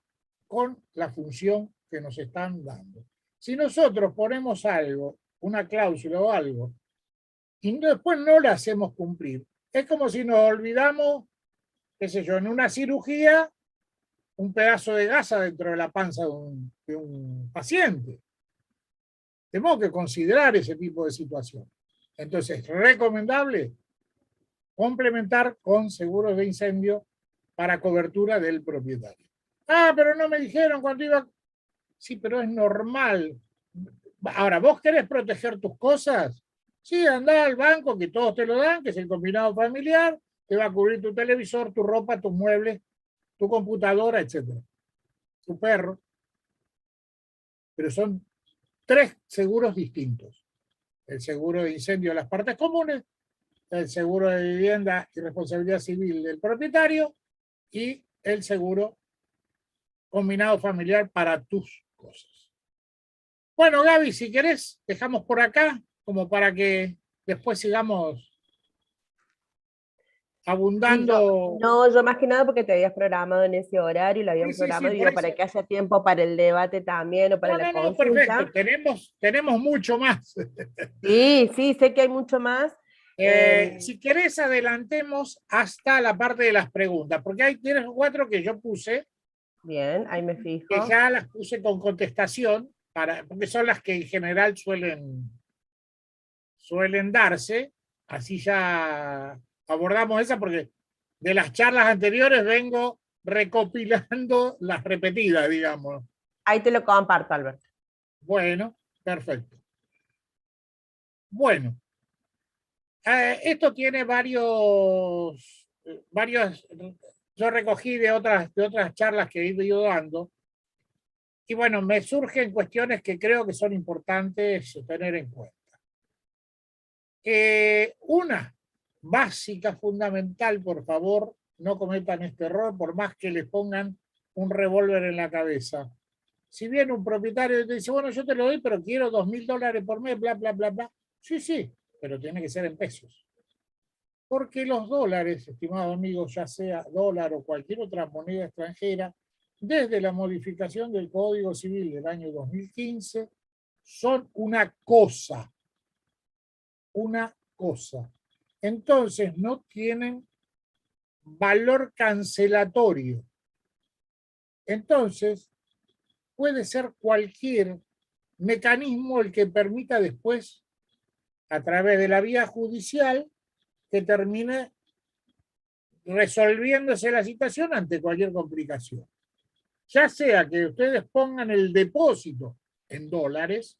con la función que nos están dando. Si nosotros ponemos algo, una cláusula o algo, y después no la hacemos cumplir, es como si nos olvidamos, qué sé yo, en una cirugía, un pedazo de gasa dentro de la panza de un paciente. Tenemos que considerar ese tipo de situación. Entonces, es recomendable complementar con seguros de incendio para cobertura del propietario. Ah, pero no me dijeron cuando iba. Sí, pero es normal. Ahora, ¿vos querés proteger tus cosas? Sí, andá al banco, que todos te lo dan, que es el combinado familiar, te va a cubrir tu televisor, tu ropa, tus muebles, tu computadora, etc. Tu perro. Pero son 3 seguros distintos. El seguro de incendio de las partes comunes, el seguro de vivienda y responsabilidad civil del propietario y el seguro combinado familiar para tus cosas. Bueno, Gaby, si querés, dejamos por acá como para que después sigamos abundando. No, yo más que nada porque te habías programado en ese horario, lo habíamos programado, por digo, para eso. que haya tiempo para el debate también o para la No, consulta. perfecto. Tenemos mucho más. Sí, sí, sé que hay mucho más. Si querés, adelantemos hasta la parte de las preguntas, porque hay 3 o 4 que yo puse, Bien, ahí me fijo. que ya las puse con contestación, porque son las que en general suelen darse. Así ya abordamos esa, porque de las charlas anteriores vengo recopilando las repetidas, digamos. Ahí te lo comparto, Alberto. Bueno, perfecto. Bueno, esto tiene varios, yo recogí de otras charlas que he ido dando, y bueno, me surgen cuestiones que creo que son importantes tener en cuenta. Una básica, fundamental, por favor, no cometan este error, por más que les pongan un revólver en la cabeza. Si viene un propietario te dice: bueno, yo te lo doy, pero quiero $2.000 por mes, bla, bla, bla, bla. Sí, pero tiene que ser en pesos. Porque los dólares, estimados amigos, ya sea dólar o cualquier otra moneda extranjera, desde la modificación del Código Civil del año 2015, son una cosa. Una cosa. Entonces no tienen valor cancelatorio. Entonces, puede ser cualquier mecanismo el que permita después, a través de la vía judicial, que termine resolviéndose la situación ante cualquier complicación. Ya sea que ustedes pongan el depósito en dólares,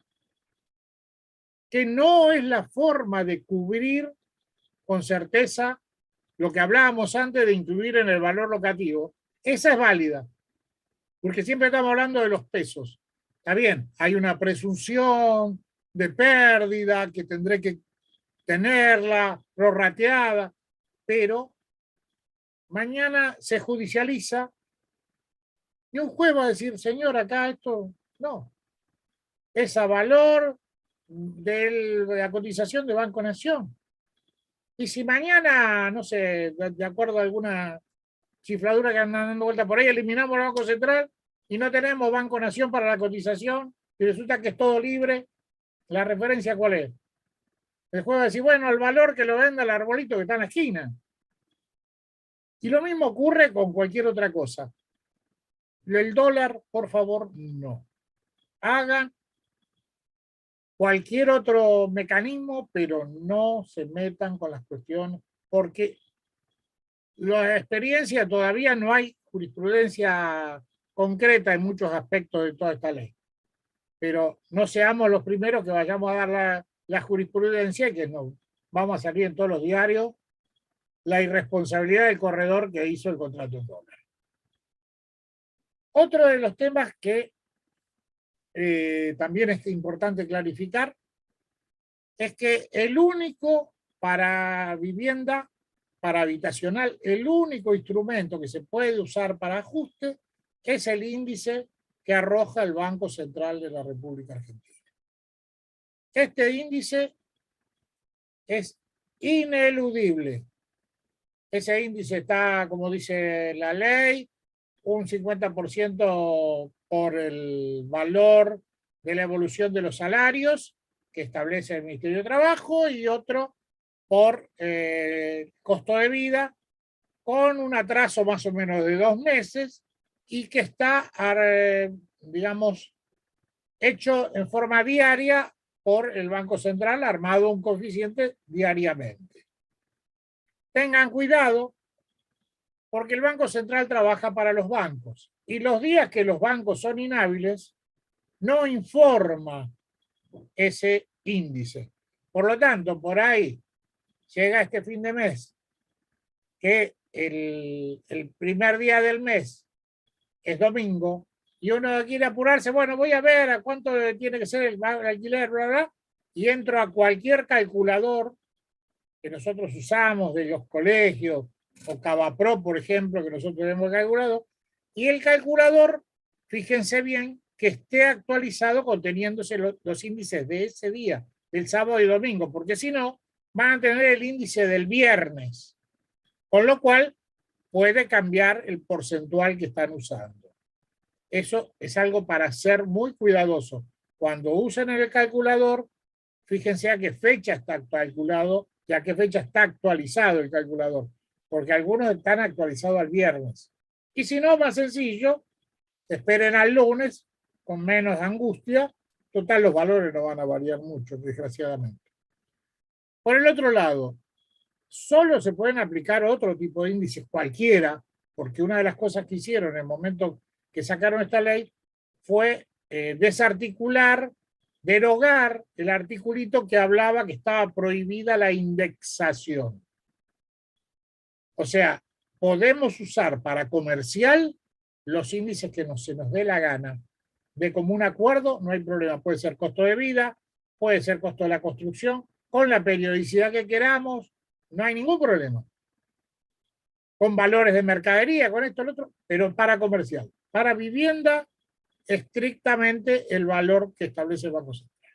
que no es la forma de cubrir con certeza lo que hablábamos antes de incluir en el valor locativo. Esa es válida, porque siempre estamos hablando de los pesos. Está bien, hay una presunción de pérdida que tendré que tenerla prorrateada, pero mañana se judicializa y un juez va a decir, señor, acá esto no, es a valor de la cotización de Banco Nación. Y si mañana, no sé, de acuerdo a alguna chifladura que andan dando vuelta por ahí, eliminamos el Banco Central y no tenemos Banco Nación para la cotización y resulta que es todo libre, ¿la referencia cuál es? El juez va a decir, bueno, el valor que lo venda el arbolito que está en la esquina. Y lo mismo ocurre con cualquier otra cosa. El dólar, por favor, no. Hagan cualquier otro mecanismo, pero no se metan con las cuestiones, porque la experiencia todavía no hay jurisprudencia concreta en muchos aspectos de toda esta ley. Pero no seamos los primeros que vayamos a dar la jurisprudencia y que nos vamos a salir en todos los diarios la irresponsabilidad del corredor que hizo el contrato en dólar. Otro de los temas que también es importante clarificar es que el único para vivienda, para habitacional, el único instrumento que se puede usar para ajuste es el índice que arroja el Banco Central de la República Argentina. Este índice es ineludible. Ese índice está, como dice la ley, un 50% por el valor de la evolución de los salarios que establece el Ministerio de Trabajo y otro por costo de vida, con un atraso más o menos de 2 meses y que está, digamos, hecho en forma diaria por el Banco Central, armado un coeficiente diariamente. Tengan cuidado, porque el Banco Central trabaja para los bancos y los días que los bancos son inhábiles no informa ese índice. Por lo tanto, por ahí llega este fin de mes que el primer día del mes es domingo y uno quiere apurarse, bueno, voy a ver a cuánto tiene que ser el alquiler, bla, bla, y entro a cualquier calculador que nosotros usamos de los colegios, o Cavapro, por ejemplo, que nosotros hemos calculado, y el calculador, fíjense bien, que esté actualizado conteniéndose los índices de ese día, del sábado y domingo, porque si no, van a tener el índice del viernes, con lo cual puede cambiar el porcentual que están usando. Eso es algo para ser muy cuidadoso. Cuando usen el calculador, fíjense a qué fecha está calculado y a qué fecha está actualizado el calculador, porque algunos están actualizados al viernes. Y si no, más sencillo, esperen al lunes con menos angustia. Total, los valores no van a variar mucho, desgraciadamente. Por el otro lado, solo se pueden aplicar otro tipo de índices, cualquiera, porque una de las cosas que hicieron en el momento que sacaron esta ley fue desarticular, derogar el articulito que hablaba que estaba prohibida la indexación. O sea, podemos usar para comercial los índices que se nos dé la gana. De común acuerdo, no hay problema. Puede ser costo de vida, puede ser costo de la construcción, con la periodicidad que queramos, no hay ningún problema. Con valores de mercadería, con esto, lo otro, pero para comercial. Para vivienda, estrictamente el valor que establece el Banco Central.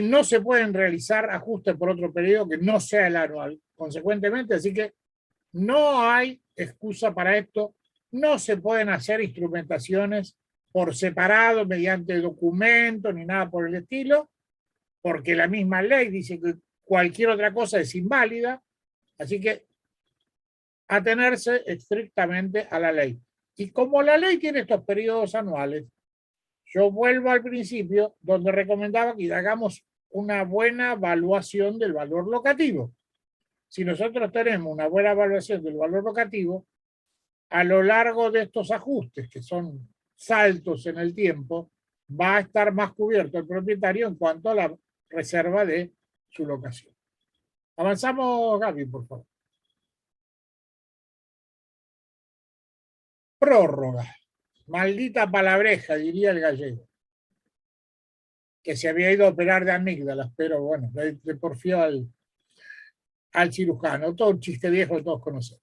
No se pueden realizar ajustes por otro periodo que no sea el anual, consecuentemente, así que no hay excusa para esto. No se pueden hacer instrumentaciones por separado, mediante documentos, ni nada por el estilo, porque la misma ley dice que cualquier otra cosa es inválida, así que atenerse estrictamente a la ley. Y como la ley tiene estos periodos anuales, yo vuelvo al principio donde recomendaba que hagamos una buena evaluación del valor locativo. Si nosotros tenemos una buena evaluación del valor locativo, a lo largo de estos ajustes, que son saltos en el tiempo, va a estar más cubierto el propietario en cuanto a la reserva de su locación. Avanzamos, Gaby, por favor. Prórroga. Maldita palabreja, diría el gallego. Que se había ido a operar de amígdalas, pero bueno, le porfió al cirujano. Todo un chiste viejo que todos conocemos.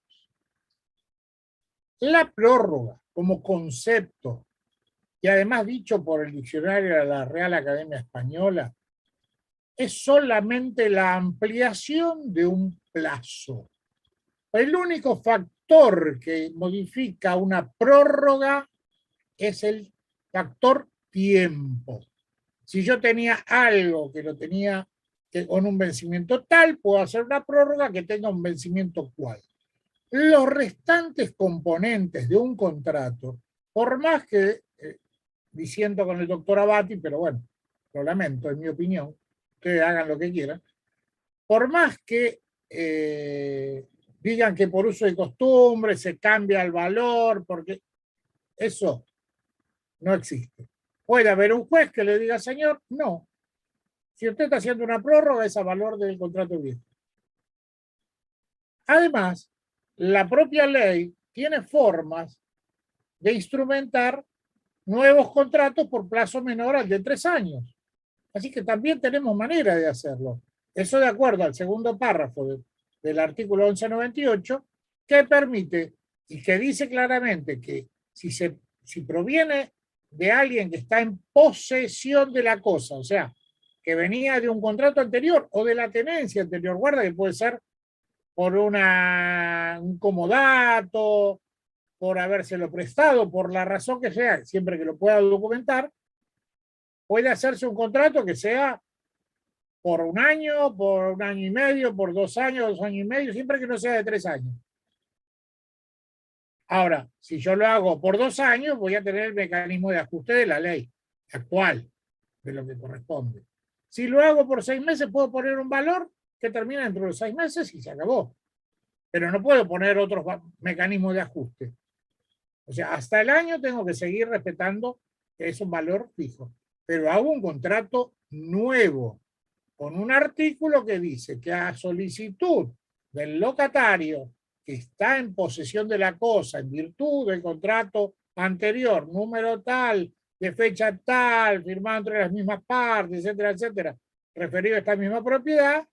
La prórroga, como concepto, y además dicho por el diccionario de la Real Academia Española, es solamente la ampliación de un plazo. El único factor que modifica una prórroga es el factor tiempo. Si yo tenía algo que lo tenía con un vencimiento tal, puedo hacer una prórroga que tenga un vencimiento cual. Los restantes componentes de un contrato, por más que, diciendo con el doctor Abati, pero bueno, lo lamento, en mi opinión, ustedes hagan lo que quieran, por más que digan que por uso de costumbre se cambia el valor, porque eso no existe. Puede haber un juez que le diga, señor, no. Si usted está haciendo una prórroga, es a valor del contrato viejo. Además, la propia ley tiene formas de instrumentar nuevos contratos por plazo menor al de 3 años. Así que también tenemos manera de hacerlo. Eso de acuerdo al segundo párrafo del artículo 1198, que permite y que dice claramente que si proviene de alguien que está en posesión de la cosa, o sea, que venía de un contrato anterior o de la tenencia anterior, guarda que puede ser por un comodato, por habérselo prestado, por la razón que sea, siempre que lo pueda documentar, puede hacerse un contrato que sea por 1 año, por 1 año y medio, por 2 años, 2 años y medio, siempre que no sea de 3 años. Ahora, si yo lo hago por 2 años, voy a tener el mecanismo de ajuste de la ley actual, de lo que corresponde. Si lo hago por 6 meses, puedo poner un valor que termina dentro de los 6 meses y se acabó. Pero no puedo poner otros mecanismos de ajuste. O sea, hasta el año tengo que seguir respetando que es un valor fijo. Pero hago un contrato nuevo con un artículo que dice que a solicitud del locatario que está en posesión de la cosa en virtud del contrato anterior, número tal, de fecha tal, firmado entre las mismas partes, etcétera, etcétera, referido a esta misma propiedad,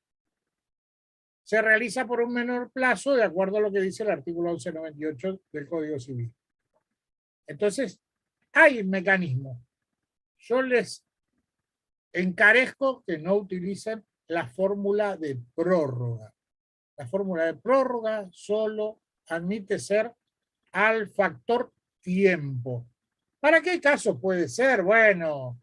se realiza por un menor plazo de acuerdo a lo que dice el artículo 1198 del Código Civil. Entonces, hay un mecanismo. Yo les encarezco que no utilicen la fórmula de prórroga. La fórmula de prórroga solo admite ser al factor tiempo. ¿Para qué caso puede ser? Bueno,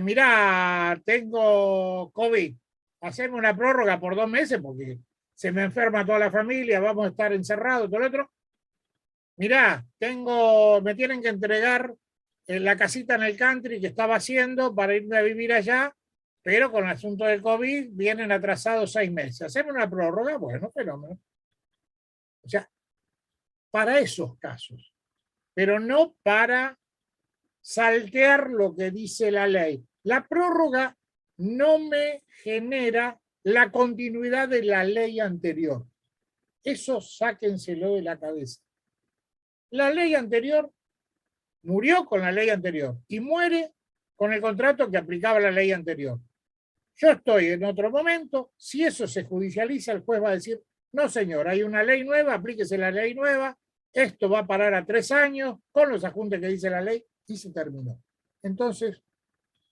mirá, tengo COVID. Haceme una prórroga por 2 meses porque se me enferma toda la familia, vamos a estar encerrados, todo lo otro. Mirá, me tienen que entregar la casita en el country que estaba haciendo para irme a vivir allá, pero con el asunto del COVID vienen atrasados 6 meses. ¿Hacemos una prórroga? Bueno, fenómeno. O sea, para esos casos, pero no para saltear lo que dice la ley. La prórroga no me genera la continuidad de la ley anterior. Eso sáquenselo de la cabeza. La ley anterior murió con la ley anterior y muere con el contrato que aplicaba la ley anterior. Yo estoy en otro momento, si eso se judicializa, el juez va a decir, no señor, hay una ley nueva, aplíquese la ley nueva, esto va a parar a 3 años, con los ajustes que dice la ley, y se terminó. Entonces,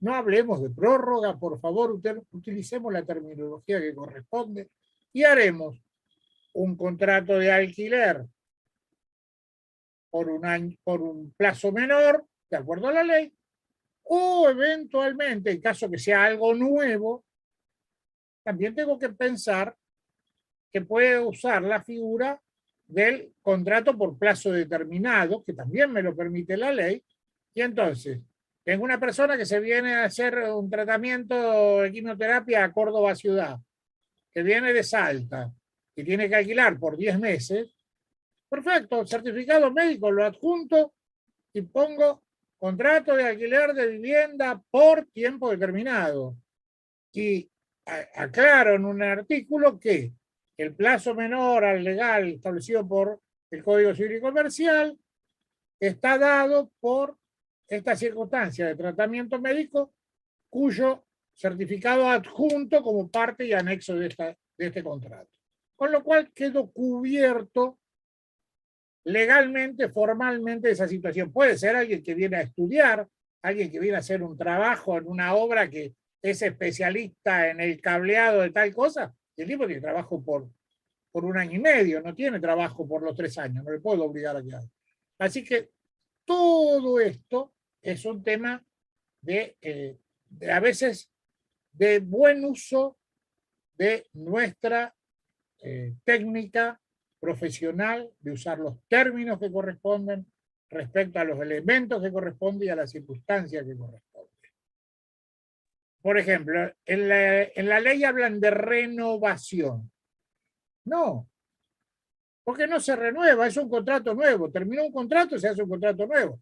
no hablemos de prórroga, por favor, utilicemos la terminología que corresponde y haremos un contrato de alquiler por un plazo menor, de acuerdo a la ley, o eventualmente, en caso que sea algo nuevo, también tengo que pensar que puede usar la figura del contrato por plazo determinado, que también me lo permite la ley, y entonces tengo una persona que se viene a hacer un tratamiento de quimioterapia a Córdoba ciudad, que viene de Salta, y tiene que alquilar por 10 meses, perfecto, certificado médico, lo adjunto y pongo contrato de alquiler de vivienda por tiempo determinado. Y aclaro en un artículo que el plazo menor al legal establecido por el Código Civil y Comercial está dado por esta circunstancia de tratamiento médico cuyo certificado adjunto como parte y anexo de este contrato. Con lo cual quedó cubierto legalmente, formalmente esa situación. Puede ser alguien que viene a estudiar, alguien que viene a hacer un trabajo en una obra que es especialista en el cableado de tal cosa, y el tipo tiene trabajo por 1 año y medio, no tiene trabajo por los 3 años, no le puedo obligar a que haga. Así que todo esto es un tema de a veces de buen uso de nuestra técnica profesional, de usar los términos que corresponden respecto a los elementos que corresponden y a las circunstancias que corresponden. Por ejemplo, en la ley hablan de renovación. No, porque no se renueva, es un contrato nuevo. Terminó un contrato, se hace un contrato nuevo.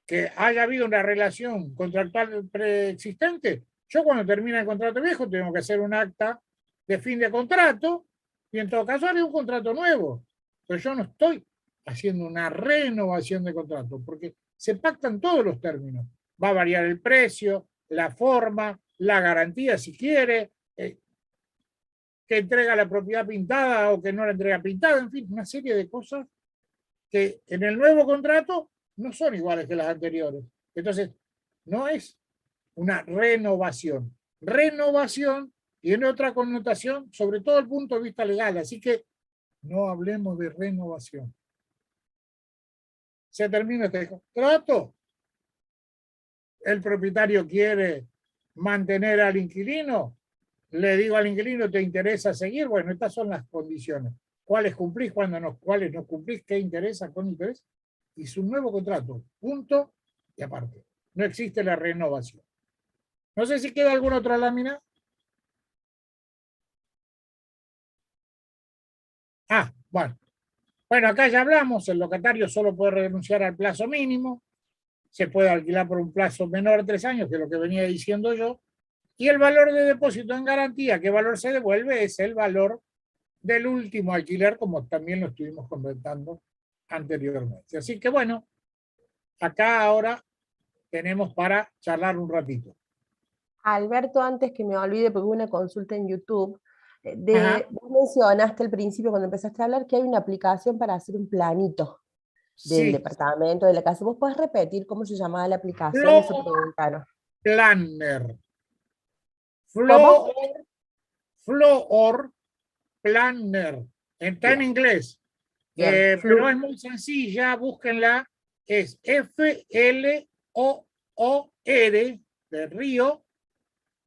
Que haya habido una relación contractual preexistente, yo cuando termina el contrato viejo tengo que hacer un acta de fin de contrato y en todo caso haré un contrato nuevo. Pero yo no estoy haciendo una renovación de contrato porque se pactan todos los términos. Va a variar el precio, la forma, la garantía si quiere, que entrega la propiedad pintada o que no la entrega pintada, en fin, una serie de cosas que en el nuevo contrato no son iguales que las anteriores. Entonces, no es una renovación. Renovación tiene otra connotación, sobre todo desde el punto de vista legal. Así que no hablemos de renovación. Se termina este contrato. El propietario quiere mantener al inquilino. Le digo al inquilino, ¿te interesa seguir? Bueno, estas son las condiciones. ¿Cuáles cumplís? ¿Cuáles no cumplís? ¿Qué interesa? ¿Con interés? Y su nuevo contrato. Punto y aparte. No existe la renovación. No sé si queda alguna otra lámina. Bueno. Bueno, acá ya hablamos. El locatario solo puede renunciar al plazo mínimo. Se puede alquilar por un plazo menor de 3 años, que es lo que venía diciendo yo. Y el valor de depósito en garantía, ¿qué valor se devuelve? Es el valor del último alquiler, como también lo estuvimos comentando anteriormente. Así que bueno, acá ahora tenemos para charlar un ratito. Alberto, antes que me olvide, porque hubo una consulta en YouTube, vos mencionaste al principio cuando empezaste a hablar que hay una aplicación para hacer un planito del departamento, de la casa. ¿Vos podés repetir cómo se llamaba la aplicación? Eso preguntaron. Planner. Floor Planner. Está en inglés. Pero es muy sencilla, búsquenla. Es Floor de Río,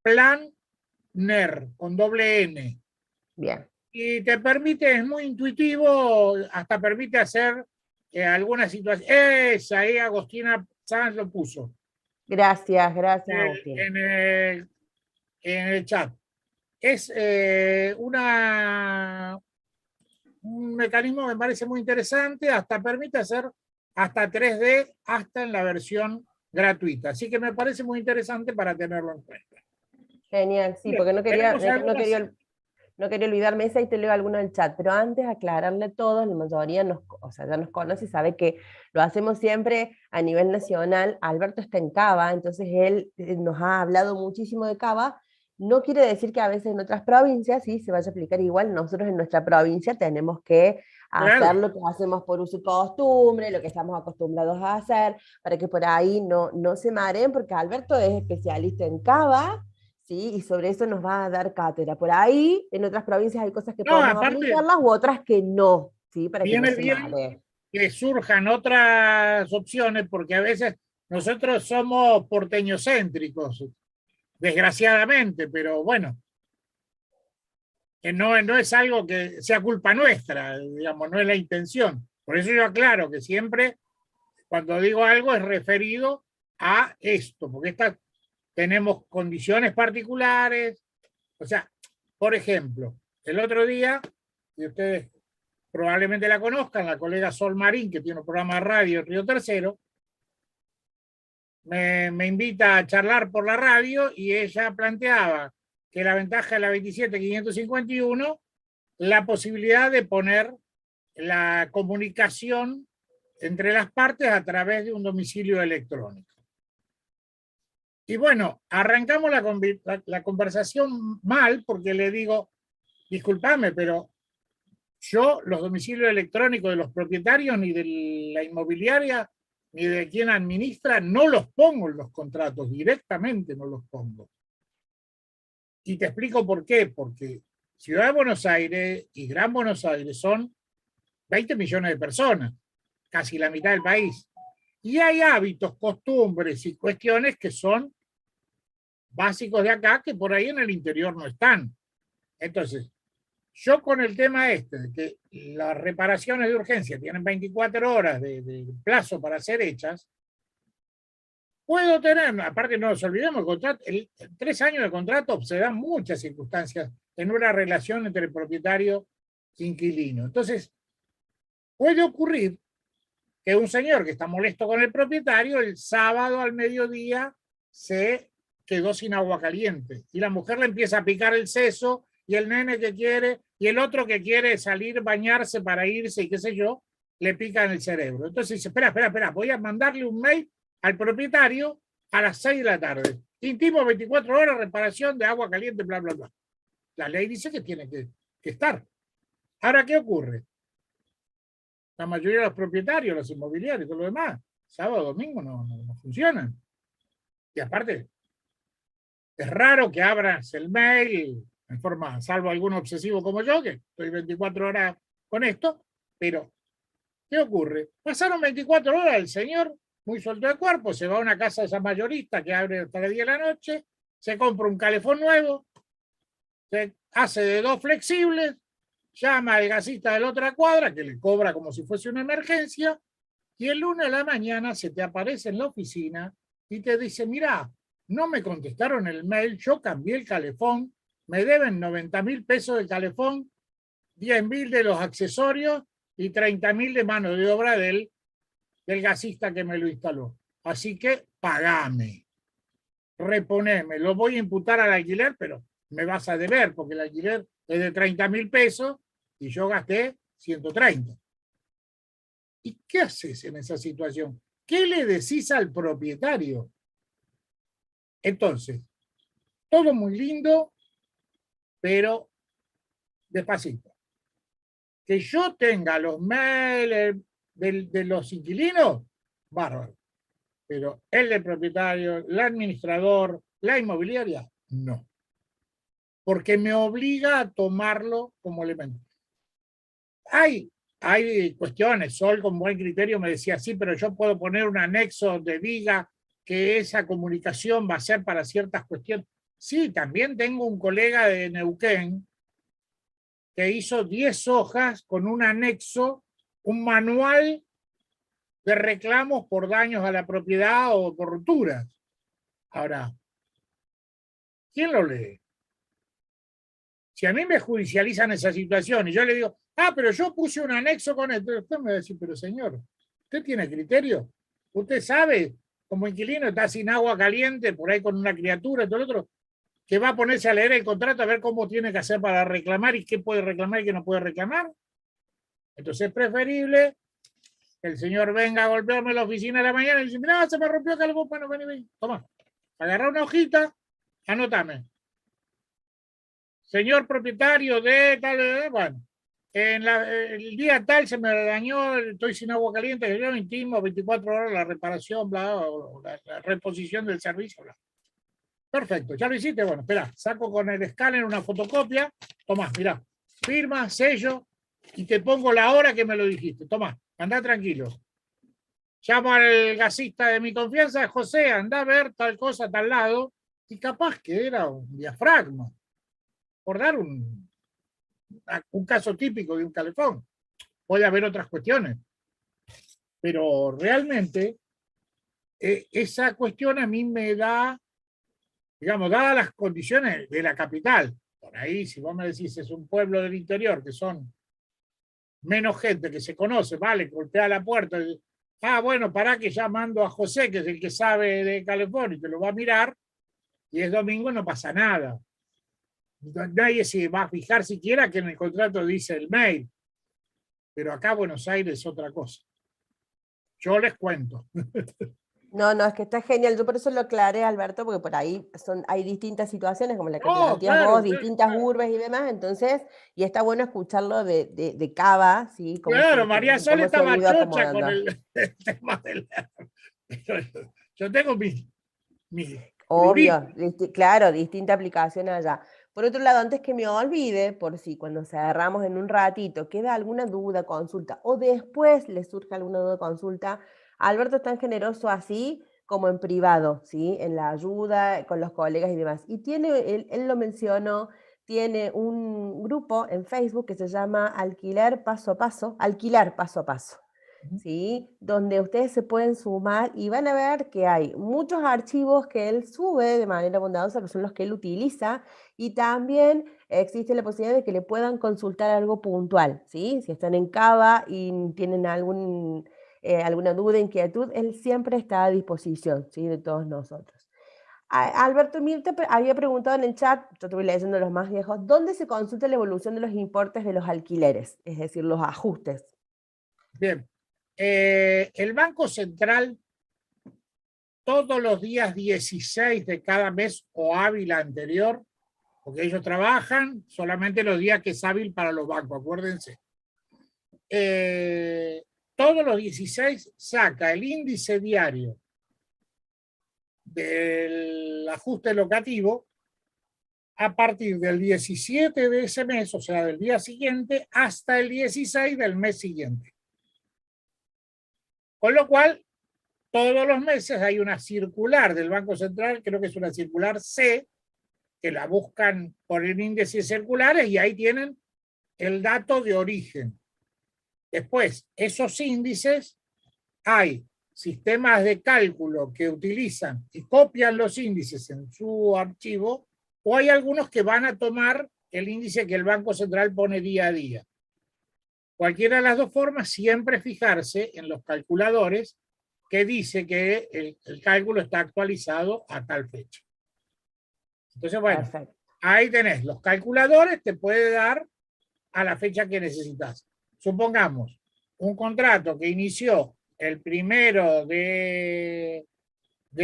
Planner, con doble N. Bien. Y te permite, es muy intuitivo, hasta permite hacer algunas situaciones. Ahí Agostina Sanz lo puso. Gracias, Agustín. En el chat. Es un mecanismo que me parece muy interesante, hasta permite hacer hasta 3D, hasta en la versión gratuita. Así que me parece muy interesante para tenerlo en cuenta. Genial, sí, porque no quería olvidarme esa y te leo alguno del chat, pero antes aclararle a todos, la mayoría ya nos conoce y sabe que lo hacemos siempre a nivel nacional. Alberto está en Cava, entonces él nos ha hablado muchísimo de Cava. No quiere decir que a veces en otras provincias sí se vaya a aplicar igual. Nosotros en nuestra provincia tenemos que hacer lo que hacemos por uso y costumbre, lo que estamos acostumbrados a hacer, para que por ahí no se mareen, porque Alberto es especialista en Cava, ¿sí? Y sobre eso nos va a dar cátedra. Por ahí, en otras provincias hay cosas que podemos aplicarlas u otras que no, ¿sí? Para que no se mareen. Que surjan otras opciones, porque a veces nosotros somos porteñocéntricos, desgraciadamente, pero bueno, no es algo que sea culpa nuestra, digamos, no es la intención. Por eso yo aclaro que siempre, cuando digo algo, es referido a esto, porque tenemos condiciones particulares. O sea, por ejemplo, el otro día, y ustedes probablemente la conozcan, la colega Sol Marín, que tiene un programa de radio en Río Tercero, me invita a charlar por la radio y ella planteaba que la ventaja de la 27551, la posibilidad de poner la comunicación entre las partes a través de un domicilio electrónico. Y bueno, arrancamos la conversación mal porque le digo, discúlpame, pero yo los domicilios electrónicos de los propietarios ni de la inmobiliaria ni de quien administra no los pongo en los contratos, directamente no los pongo. Y te explico por qué, porque Ciudad de Buenos Aires y Gran Buenos Aires son 20 millones de personas, casi la mitad del país. Y hay hábitos, costumbres y cuestiones que son básicos de acá, que por ahí en el interior no están. Entonces, yo con el tema de que las reparaciones de urgencia tienen 24 horas de plazo para ser hechas, puedo tener, aparte no nos olvidemos, en 3 años de contrato se dan muchas circunstancias en una relación entre propietario e inquilino. Entonces, puede ocurrir que un señor que está molesto con el propietario, el sábado al mediodía se quedó sin agua caliente y la mujer le empieza a picar el seso y el nene que quiere y el otro que quiere salir, bañarse para irse y qué sé yo, le pica en el cerebro. Entonces dice, espera, voy a mandarle un mail al propietario a las 6 de la tarde. Intimo 24 horas, reparación de agua caliente, bla, bla, bla. La ley dice que tiene que estar. Ahora, ¿qué ocurre? La mayoría de los propietarios, los inmobiliarios y todo lo demás, sábado, domingo no funcionan. Y aparte, es raro que abras el mail en forma, salvo algún obsesivo como yo, que estoy 24 horas con esto, pero ¿qué ocurre? Pasaron 24 horas, el señor, muy suelto de cuerpo, se va a una casa de esa mayorista que abre hasta las 10 de la noche, se compra un calefón nuevo, se hace de 2 flexibles, llama al gasista de la otra cuadra, que le cobra como si fuese una emergencia, y el lunes a la mañana se te aparece en la oficina y te dice, mirá, no me contestaron el mail, yo cambié el calefón, me deben 90.000 pesos del calefón, 10.000 de los accesorios y 30.000 de mano de obra del gasista que me lo instaló. Así que pagame, reponeme, lo voy a imputar al alquiler, pero me vas a deber porque el alquiler es de 30.000 pesos y yo gasté 130. ¿Y qué haces en esa situación? ¿Qué le decís al propietario? Entonces, todo muy lindo, pero despacito. Que yo tenga los mails de los inquilinos, bárbaro. Pero el del propietario, el administrador, la inmobiliaria, no. Porque me obliga a tomarlo como elemento. Hay cuestiones, Sol con buen criterio me decía, sí, pero yo puedo poner un anexo donde diga que esa comunicación va a ser para ciertas cuestiones. Sí, también tengo un colega de Neuquén que hizo 10 hojas con un anexo, un manual de reclamos por daños a la propiedad o por rupturas. Ahora, ¿quién lo lee? Si a mí me judicializan esa situación y yo le digo, pero yo puse un anexo con esto, usted me va a decir, pero señor, ¿usted tiene criterio? ¿Usted sabe, como inquilino, está sin agua caliente, por ahí con una criatura y todo lo otro, que va a ponerse a leer el contrato a ver cómo tiene que hacer para reclamar y qué puede reclamar y qué no puede reclamar? Entonces es preferible que el señor venga a golpearme en la oficina de la mañana y dice, mira, se me rompió el calefón, bueno, ven, toma, agarra una hojita, anótame. Señor propietario de tal, bueno, el día tal se me dañó, estoy sin agua caliente, que yo intimo 24 horas la reparación, bla, o la reposición del servicio, bla. Perfecto, ¿ya lo hiciste? Bueno, espera, saco con el escáner una fotocopia, tomá, mirá, firma, sello, y te pongo la hora que me lo dijiste, tomá, andá tranquilo. Llamo al gasista de mi confianza, José, andá a ver tal cosa, tal lado, y capaz que era un diafragma, por dar un un caso típico de un calefón. Puede haber otras cuestiones. Pero realmente esa cuestión a mí me da, digamos, dadas las condiciones de la capital, por ahí, si vos me decís, es un pueblo del interior, que son menos gente, que se conoce, vale, golpea la puerta, y, bueno, pará que ya mando a José, que es el que sabe de calefón, y te lo va a mirar, y es domingo, no pasa nada. Nadie se va a fijar siquiera que en el contrato dice el mail. Pero acá Buenos Aires es otra cosa. Yo les cuento. No, no, es que está genial. Yo por eso lo aclaré, Alberto, porque por ahí hay distintas situaciones, como la que planteas Claro, vos, claro, distintas claro. urbes y demás, entonces, y está bueno escucharlo de Cava, ¿sí? Claro, María Sol Cómo se han estaba ido chocha con acomodando. el tema del... Yo tengo mis pruritos. Obvio, claro, distinta aplicación allá. Por otro lado, antes que me olvide, por si cuando cerramos en un ratito queda alguna duda, consulta, o después le surge alguna duda, consulta, Alberto es tan generoso así como en privado, ¿sí? En la ayuda, con los colegas y demás. Y tiene, él lo mencionó, tiene un grupo en Facebook que se llama Alquilar Paso a Paso, Alquilar Paso a Paso. ¿Sí? Donde ustedes se pueden sumar y van a ver que hay muchos archivos que él sube de manera bondadosa, que son los que él utiliza, y también existe la posibilidad de que le puedan consultar algo puntual, ¿sí? Si están en Cava y tienen alguna duda, inquietud, él siempre está a disposición, ¿sí? De todos nosotros. Alberto Mirta había preguntado en el chat, yo te voy leyendo los más viejos, ¿dónde se consulta la evolución de los importes de los alquileres? Es decir, los ajustes. Bien. El Banco Central, todos los días 16 de cada mes o hábil anterior, porque ellos trabajan solamente los días que es hábil para los bancos, acuérdense. Todos los 16 saca el índice diario del ajuste locativo a partir del 17 de ese mes, o sea, del día siguiente, hasta el 16 del mes siguiente. Con lo cual, todos los meses hay una circular del Banco Central, creo que es una circular C, que la buscan por el índice circulares y ahí tienen el dato de origen. Después, esos índices, hay sistemas de cálculo que utilizan y copian los índices en su archivo, o hay algunos que van a tomar el índice que el Banco Central pone día a día. Cualquiera de las dos formas, siempre fijarse en los calculadores que dice que el cálculo está actualizado a tal fecha. Entonces, bueno, perfecto. Ahí tenés los calculadores, te puede dar a la fecha que necesitas. Supongamos un contrato que inició el 1 de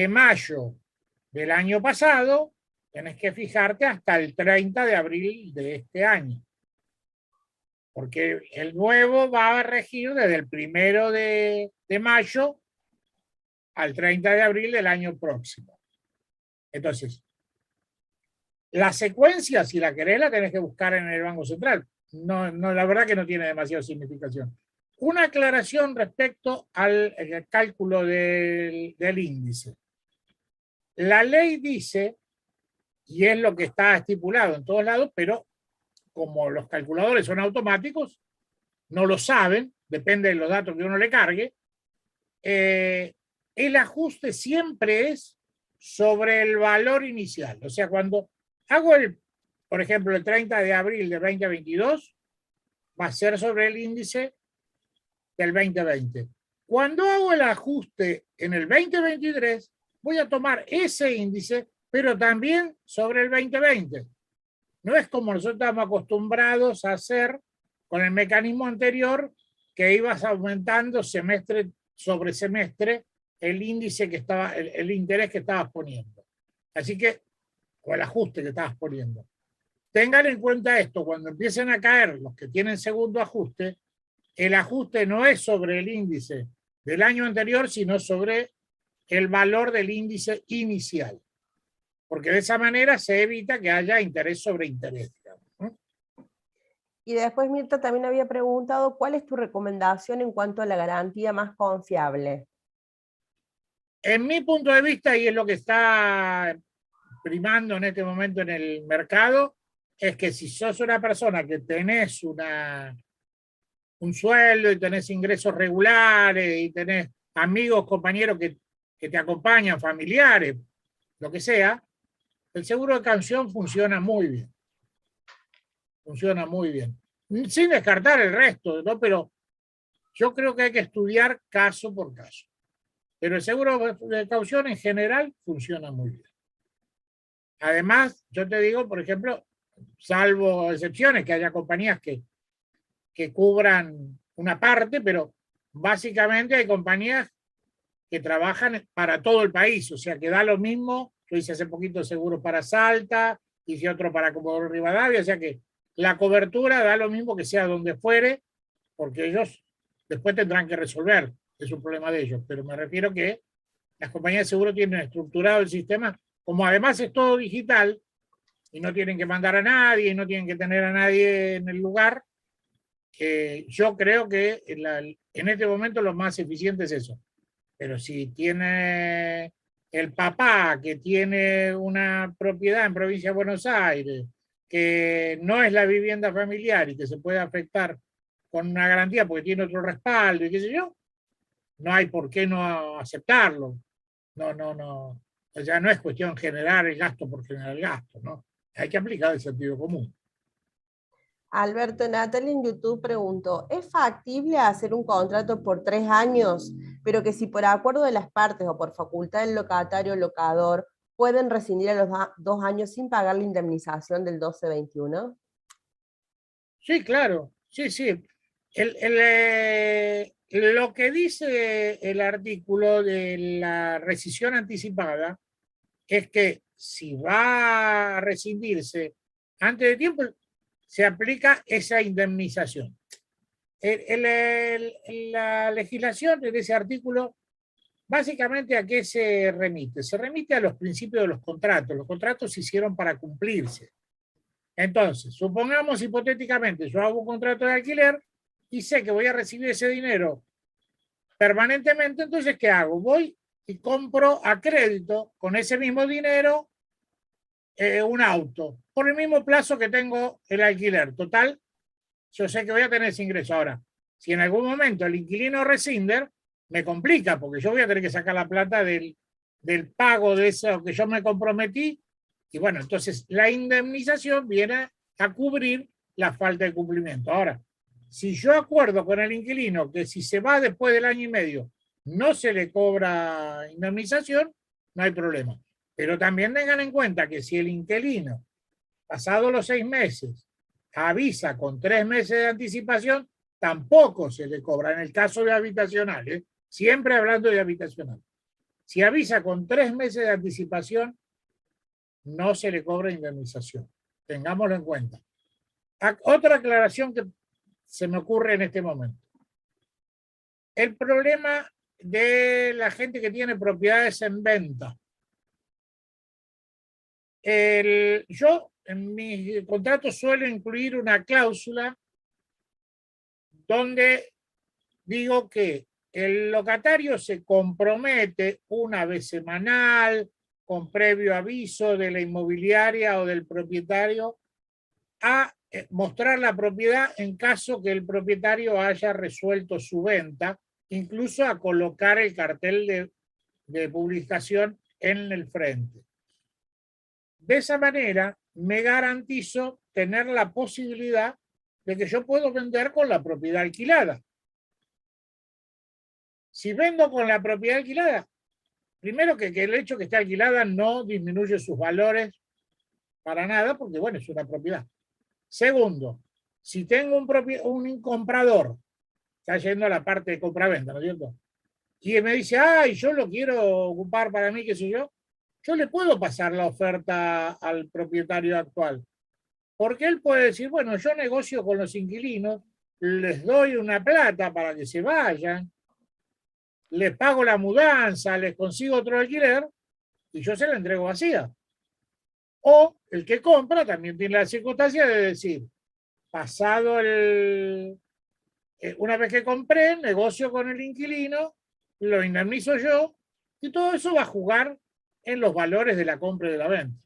mayo del año pasado, tenés que fijarte hasta el 30 de abril de este año. Porque el nuevo va a regir desde el 1 de mayo al 30 de abril del año próximo. Entonces, la secuencia, si la querés, la tenés que buscar en el Banco Central. No, la verdad que no tiene demasiada significación. Una aclaración respecto al cálculo del índice. La ley dice, y es lo que está estipulado en todos lados, pero como los calculadores son automáticos, no lo saben, depende de los datos que uno le cargue, el ajuste siempre es sobre el valor inicial. O sea, cuando hago por ejemplo, el 30 de abril de 2022, va a ser sobre el índice del 2020. Cuando hago el ajuste en el 2023, voy a tomar ese índice, pero también sobre el 2020. No es como nosotros estamos acostumbrados a hacer con el mecanismo anterior, que ibas aumentando semestre sobre semestre el índice que estaba, el interés que estabas poniendo. Así que, o el ajuste que estabas poniendo. Tengan en cuenta esto, cuando empiecen a caer los que tienen segundo ajuste, el ajuste no es sobre el índice del año anterior, sino sobre el valor del índice inicial. Porque de esa manera se evita que haya interés sobre interés. Digamos, ¿no? Y después Mirta también había preguntado, ¿cuál es tu recomendación en cuanto a la garantía más confiable? En mi punto de vista, y es lo que está primando en este momento en el mercado, es que si sos una persona que tenés un sueldo y tenés ingresos regulares y tenés amigos, compañeros que te acompañan, familiares, lo que sea, el seguro de caución funciona muy bien. Funciona muy bien. Sin descartar el resto, ¿no? Pero yo creo que hay que estudiar caso por caso. Pero el seguro de caución en general funciona muy bien. Además, yo te digo, por ejemplo, salvo excepciones, que haya compañías que cubran una parte, pero básicamente hay compañías que trabajan para todo el país, o sea que da lo mismo. Yo hice hace poquito seguro para Salta, hice otro para Comodoro Rivadavia, o sea que la cobertura da lo mismo que sea donde fuere, porque ellos después tendrán que resolver, es un problema de ellos, pero me refiero que las compañías de seguro tienen estructurado el sistema, como además es todo digital, y no tienen que mandar a nadie, y no tienen que tener a nadie en el lugar. Yo creo que en este momento lo más eficiente es eso. Pero si tiene el papá que tiene una propiedad en provincia de Buenos Aires, que no es la vivienda familiar y que se puede afectar con una garantía porque tiene otro respaldo y qué sé yo, no hay por qué no aceptarlo. No. O sea, no es cuestión generar el gasto por generar el gasto, ¿no? Hay que aplicar el sentido común. Alberto, Natalia en YouTube preguntó, ¿es factible hacer un contrato por 3 años, pero que si por acuerdo de las partes o por facultad del locatario o locador pueden rescindir a los 2 años sin pagar la indemnización del 1221? Sí, claro. Sí. Lo que dice el artículo de la rescisión anticipada es que si va a rescindirse antes de tiempo, se aplica esa indemnización. La legislación de ese artículo, básicamente, ¿a qué se remite? Se remite a los principios de los contratos. Los contratos se hicieron para cumplirse. Entonces, supongamos hipotéticamente, yo hago un contrato de alquiler y sé que voy a recibir ese dinero permanentemente, entonces, ¿qué hago? Voy y compro a crédito con ese mismo dinero un auto, por el mismo plazo que tengo el alquiler. Total, yo sé que voy a tener ese ingreso. Ahora, si en algún momento el inquilino rescinde, me complica, porque yo voy a tener que sacar la plata del pago de eso que yo me comprometí. Y bueno, entonces la indemnización viene a cubrir la falta de cumplimiento. Ahora, si yo acuerdo con el inquilino que si se va después del año y medio no se le cobra indemnización, no hay problema. Pero también tengan en cuenta que si el inquilino, pasados los 6 meses, avisa con 3 meses de anticipación, tampoco se le cobra. En el caso de habitacional, siempre hablando de habitacional. Si avisa con 3 meses de anticipación, no se le cobra indemnización. Tengámoslo en cuenta. Otra aclaración que se me ocurre en este momento. El problema de la gente que tiene propiedades en venta. Yo en mi contrato suelo incluir una cláusula donde digo que el locatario se compromete una vez semanal, con previo aviso de la inmobiliaria o del propietario, a mostrar la propiedad en caso que el propietario haya resuelto su venta, incluso a colocar el cartel de publicación en el frente. De esa manera me garantizo tener la posibilidad de que yo puedo vender con la propiedad alquilada. Si vendo con la propiedad alquilada, primero que el hecho que esté alquilada no disminuye sus valores para nada, porque bueno, es una propiedad. Segundo, si tengo un comprador, está yendo a la parte de compra-venta, ¿no es cierto? Y me dice, ay, yo lo quiero ocupar para mí, qué sé yo le puedo pasar la oferta al propietario actual. Porque él puede decir, bueno, yo negocio con los inquilinos, les doy una plata para que se vayan, les pago la mudanza, les consigo otro alquiler y yo se la entrego vacía. O el que compra también tiene la circunstancia de decir, pasado una vez que compré, negocio con el inquilino, lo indemnizo yo y todo eso va a jugar en los valores de la compra y de la venta.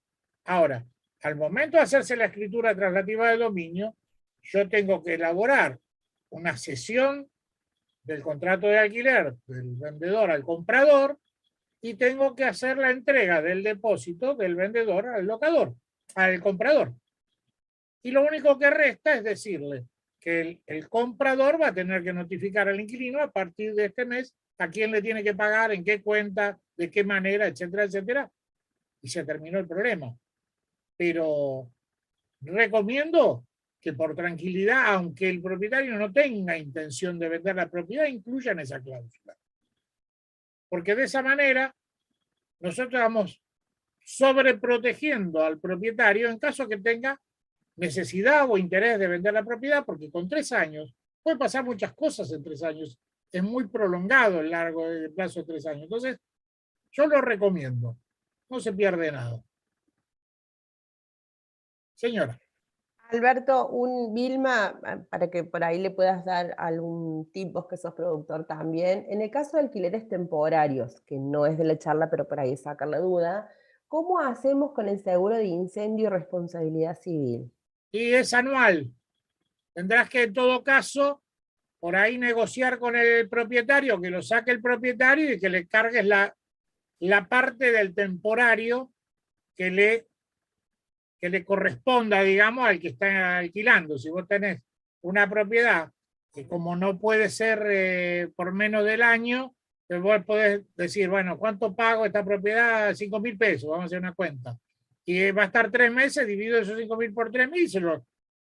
Ahora, al momento de hacerse la escritura traslativa del dominio, yo tengo que elaborar una cesión del contrato de alquiler del vendedor al comprador y tengo que hacer la entrega del depósito del vendedor al locador, al comprador. Y lo único que resta es decirle que el comprador va a tener que notificar al inquilino a partir de este mes a quién le tiene que pagar, en qué cuenta, de qué manera, etcétera, etcétera. Y se terminó el problema. Pero recomiendo que por tranquilidad, aunque el propietario no tenga intención de vender la propiedad, incluyan esa cláusula. Porque de esa manera nosotros vamos sobreprotegiendo al propietario en caso que tenga necesidad o interés de vender la propiedad, porque con 3 años puede pasar muchas cosas en 3 años. Es muy prolongado el plazo de 3 años. Entonces, yo lo recomiendo. No se pierde nada. Señora. Alberto, Vilma, para que por ahí le puedas dar algún tip, vos que sos productor también. En el caso de alquileres temporarios, que no es de la charla, pero por ahí sacar la duda, ¿cómo hacemos con el seguro de incendio y responsabilidad civil? Y es anual. Tendrás que, en todo caso, por ahí negociar con el propietario, que lo saque el propietario y que le cargues la parte del temporario que le corresponda, digamos, al que está alquilando. Si vos tenés una propiedad que como no puede ser por menos del año, pues vos podés decir, bueno, ¿cuánto pago esta propiedad? 5.000 pesos, vamos a hacer una cuenta. Y va a estar 3 meses, divido esos 5.000 por 3.000 y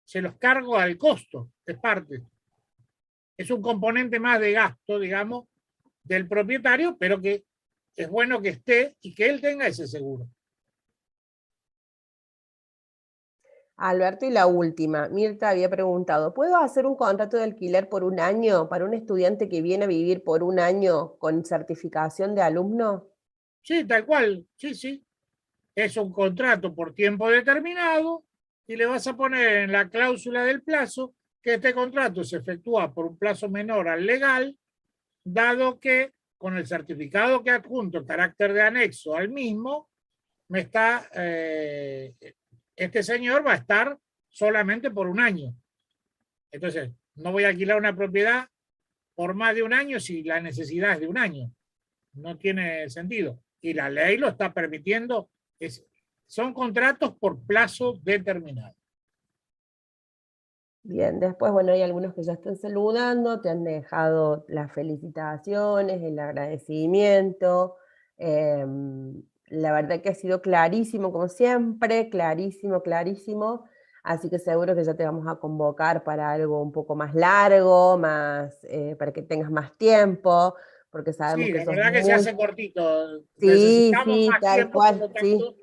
se los cargo al costo, es parte. Es un componente más de gasto, digamos, del propietario, pero que es bueno que esté y que él tenga ese seguro. Alberto, y la última, Mirta había preguntado, ¿puedo hacer un contrato de alquiler por 1 año para un estudiante que viene a vivir por 1 año con certificación de alumno? Sí, tal cual, sí, sí. Es un contrato por tiempo determinado y le vas a poner en la cláusula del plazo que este contrato se efectúa por un plazo menor al legal, dado que con el certificado que adjunto el carácter de anexo al mismo, este señor va a estar solamente por 1 año. Entonces, no voy a alquilar una propiedad por más de 1 año si la necesidad es de 1 año. No tiene sentido. Y la ley lo está permitiendo. Son contratos por plazo determinado. Bien, después, bueno, hay algunos que ya están saludando, te han dejado las felicitaciones, el agradecimiento. La verdad que ha sido clarísimo, como siempre, clarísimo, clarísimo. Así que seguro que ya te vamos a convocar para algo un poco más largo, para que tengas más tiempo, porque sabemos Sí, que la sos verdad que se muy... hace cortito. Sí, Necesitamos sí, más tal tiempo, por lo cual, sí. tanto,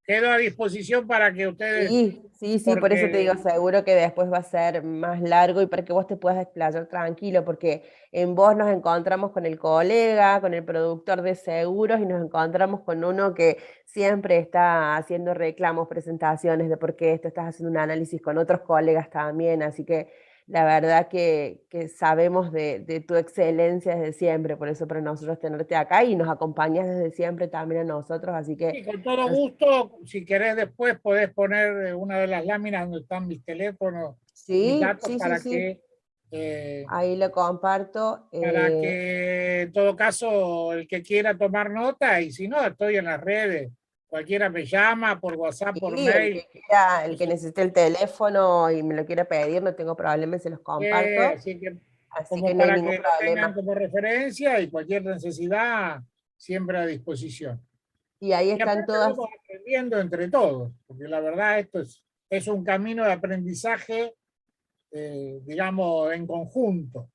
quedo a disposición para que ustedes, Sí, por eso te digo, porque seguro que después va a ser más largo y para que vos te puedas explayar tranquilo, porque en vos nos encontramos con el colega, con el productor de seguros y nos encontramos con uno que siempre está haciendo reclamos, presentaciones de por qué esto, estás haciendo un análisis con otros colegas también, así que la verdad que sabemos de tu excelencia desde siempre, por eso para nosotros tenerte acá y nos acompañas desde siempre también a nosotros, así que... sí, con todo gusto, si querés después podés poner una de las láminas donde están mis teléfonos, mis Sí, datos sí, sí, sí. Ahí lo comparto. Para que en todo caso el que quiera tomar nota, y si no, estoy en las redes, cualquiera me llama por WhatsApp, por Y el mail. que quiera, el que necesite el teléfono y me lo quiera pedir, no tengo problema, se los comparto. Así que Así que como no hay para ningún que lo tengan problema. como referencia y cualquier necesidad siempre a disposición. Y ahí Y están aparte todas. vamos aprendiendo entre todos, porque la verdad esto es un camino de aprendizaje, digamos, en conjunto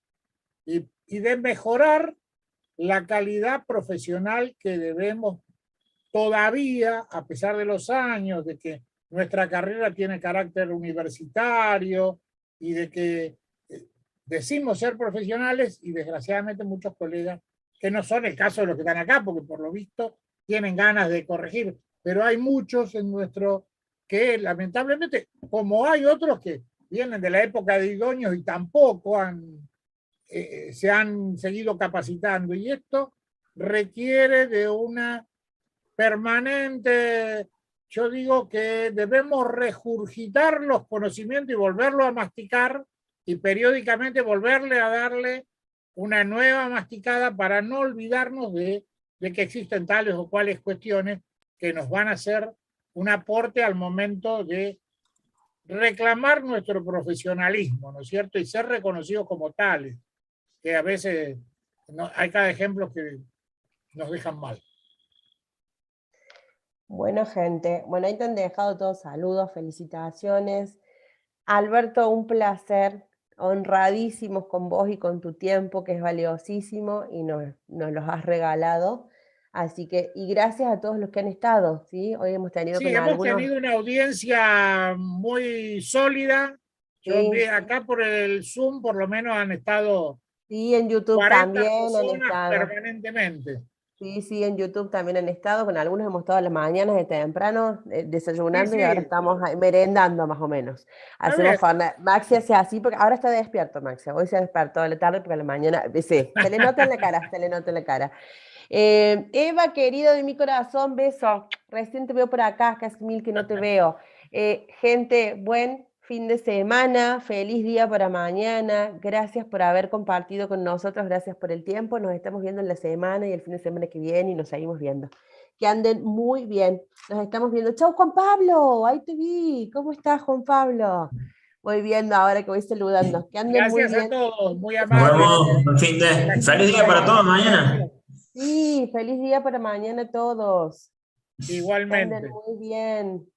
y de mejorar la calidad profesional que debemos todavía, a pesar de los años, de que nuestra carrera tiene carácter universitario y de que decimos ser profesionales y desgraciadamente muchos colegas, que no son el caso de los que están acá, porque por lo visto tienen ganas de corregir, pero hay muchos en nuestro que lamentablemente, como hay otros que vienen de la época de idóneos y tampoco se han seguido capacitando, y esto requiere de una permanente yo digo que debemos regurgitar los conocimientos y volverlo a masticar y periódicamente volverle a darle una nueva masticada para no olvidarnos de que existen tales o cuales cuestiones que nos van a hacer un aporte al momento de reclamar nuestro profesionalismo, ¿no es cierto? Y ser reconocidos como tales, que a veces hay cada ejemplo que nos dejan mal. Bueno, gente, bueno, ahí te han dejado todos saludos, felicitaciones. Alberto, un placer, honradísimos con vos y con tu tiempo, que es valiosísimo y nos los has regalado. Así que, y gracias a todos los que han estado, ¿sí? Hoy hemos tenido Sí, con hemos algunos... tenido una audiencia muy sólida. Yo Sí, acá por el Zoom por lo menos han estado sí, en YouTube 40 también han personas estado. permanentemente. Sí, sí, en YouTube también han estado, con algunos hemos estado a las mañanas de temprano desayunando Sí, y ahora sí. estamos merendando más o menos. Está Hacemos bien. Maxi hace así, porque ahora está despierto Maxi, hoy se despertó a la tarde porque a la mañana, sí, se le nota en la cara, se le nota en la cara. Eva, querido de mi corazón, beso, recién te veo por acá, casi mil que no te veo. Gente, buen fin de semana, feliz día para mañana, gracias por haber compartido con nosotros, gracias por el tiempo, nos estamos viendo en la semana y el fin de semana que viene y nos seguimos viendo. Que anden muy bien, nos estamos viendo. Chau Juan Pablo, ahí te vi, ¿cómo estás Juan Pablo? Voy viendo ahora que voy saludando, que anden muy Gracias a bien. todos, muy Nos amables. vemos, buen fin de. Feliz día para todos mañana. Sí, feliz día para mañana a todos. Que anden Igualmente. muy bien.